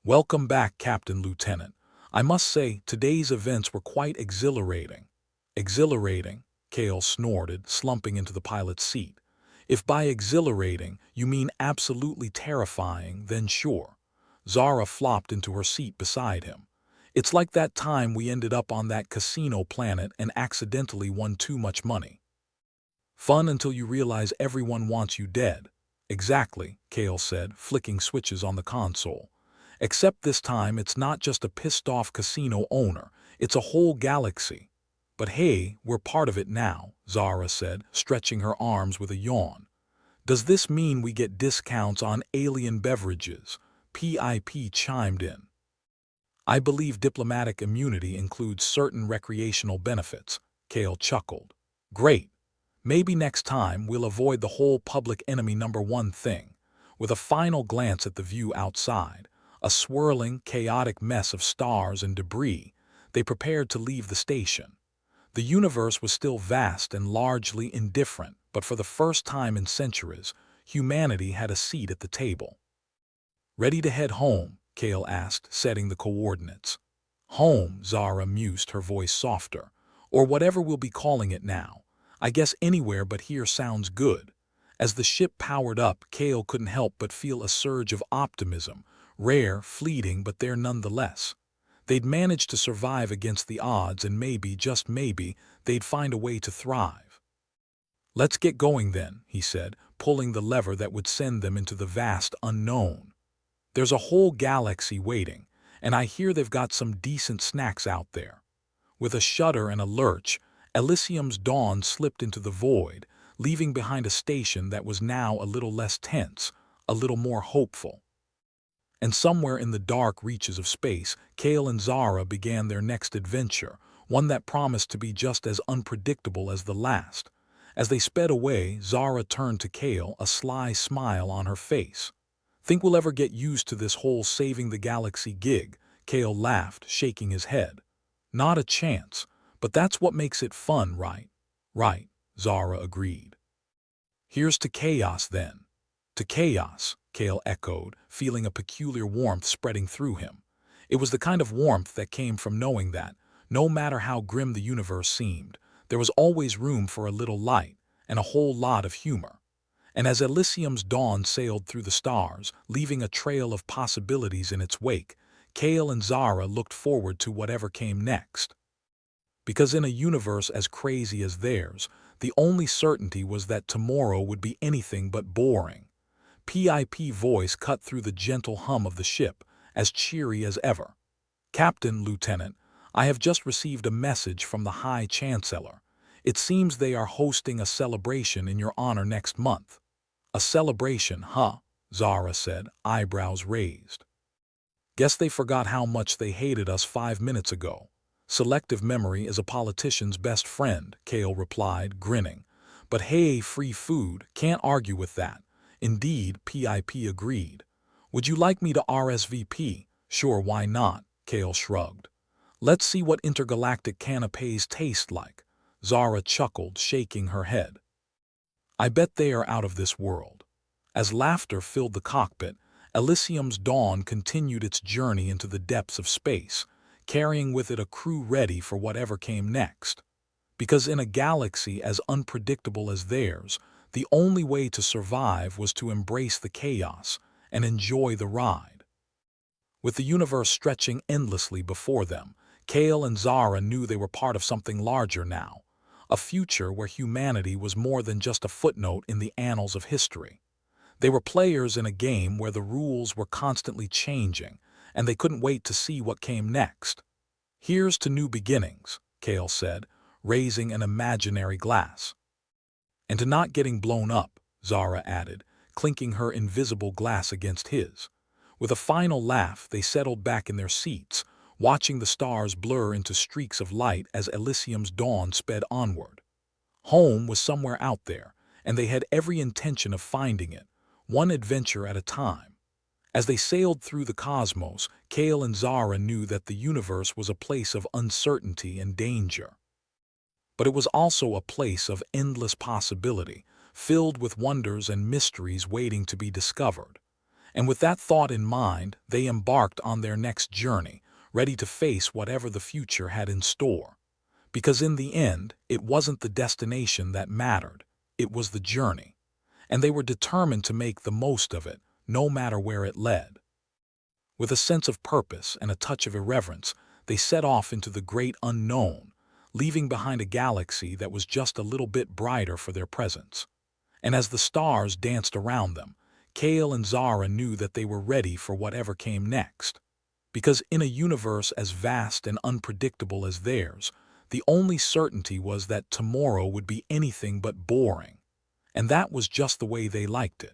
"Welcome back, Captain Lieutenant. I must say, today's events were quite exhilarating." "Exhilarating?" Kale snorted, slumping into the pilot's seat. "If by exhilarating you mean absolutely terrifying, then sure." Zara flopped into her seat beside him. "It's like that time we ended up on that casino planet and accidentally won too much money. Fun until you realize everyone wants you dead." "Exactly," Kale said, flicking switches on the console. "Except this time it's not just a pissed-off casino owner, it's a whole galaxy." "But hey, we're part of it now," Zara said, stretching her arms with a yawn. "Does this mean we get discounts on alien beverages?" PIP chimed in. "I believe diplomatic immunity includes certain recreational benefits," Kale chuckled. "Great. Maybe next time we'll avoid the whole public enemy #1 thing." With a final glance at the view outside, a swirling, chaotic mess of stars and debris, they prepared to leave the station. The universe was still vast and largely indifferent, but for the first time in centuries, humanity had a seat at the table. "Ready to head home?" Kale asked, setting the coordinates. "Home," Zara mused, her voice softer. "Or whatever we'll be calling it now. I guess anywhere but here sounds good." As the ship powered up, Kale couldn't help but feel a surge of optimism, rare, fleeting, but there nonetheless. They'd managed to survive against the odds, and maybe, just maybe, they'd find a way to thrive. "Let's get going then," he said, pulling the lever that would send them into the vast unknown. "There's a whole galaxy waiting, and I hear they've got some decent snacks out there." With a shudder and a lurch, Elysium's dawn slipped into the void, leaving behind a station that was now a little less tense, a little more hopeful. And somewhere in the dark reaches of space, Kale and Zara began their next adventure, one that promised to be just as unpredictable as the last. As they sped away, Zara turned to Kale, a sly smile on her face. "Think we'll ever get used to this whole saving the galaxy gig?" Kale laughed, shaking his head. "Not a chance, but that's what makes it fun, right?" "Right," Zara agreed. "Here's to chaos, then." "To chaos," Kale echoed, feeling a peculiar warmth spreading through him. It was the kind of warmth that came from knowing that, no matter how grim the universe seemed, there was always room for a little light and a whole lot of humor. And as Elysium's dawn sailed through the stars, leaving a trail of possibilities in its wake, Kale and Zara looked forward to whatever came next. Because in a universe as crazy as theirs, the only certainty was that tomorrow would be anything but boring. PIP voice cut through the gentle hum of the ship, as cheery as ever. "Captain, Lieutenant, I have just received a message from the High Chancellor. It seems they are hosting a celebration in your honor next month." "A celebration, huh?" Zara said, eyebrows raised. "Guess they forgot how much they hated us 5 minutes ago." "Selective memory is a politician's best friend," Kale replied, grinning. "But hey, free food, can't argue with that." "Indeed," PIP agreed. "Would you like me to RSVP?" "Sure, why not?" Kale shrugged. "Let's see what intergalactic canapés taste like." Zara chuckled, shaking her head. "I bet they are out of this world." As laughter filled the cockpit, Elysium's dawn continued its journey into the depths of space, carrying with it a crew ready for whatever came next. Because in a galaxy as unpredictable as theirs, the only way to survive was to embrace the chaos and enjoy the ride. With the universe stretching endlessly before them, Kale and Zara knew they were part of something larger now, a future where humanity was more than just a footnote in the annals of history. They were players in a game where the rules were constantly changing, and they couldn't wait to see what came next. "Here's to new beginnings," Kale said, raising an imaginary glass. "And to not getting blown up," Zara added, clinking her invisible glass against his. With a final laugh, they settled back in their seats, watching the stars blur into streaks of light as Elysium's dawn sped onward. Home was somewhere out there, and they had every intention of finding it, one adventure at a time. As they sailed through the cosmos, Kale and Zara knew that the universe was a place of uncertainty and danger. But it was also a place of endless possibility, filled with wonders and mysteries waiting to be discovered. And with that thought in mind, they embarked on their next journey, ready to face whatever the future had in store. Because in the end, it wasn't the destination that mattered, it was the journey. And they were determined to make the most of it, no matter where it led. With a sense of purpose and a touch of irreverence, they set off into the great unknown, leaving behind a galaxy that was just a little bit brighter for their presence. And as the stars danced around them, Kale and Zara knew that they were ready for whatever came next. Because in a universe as vast and unpredictable as theirs, the only certainty was that tomorrow would be anything but boring. And that was just the way they liked it.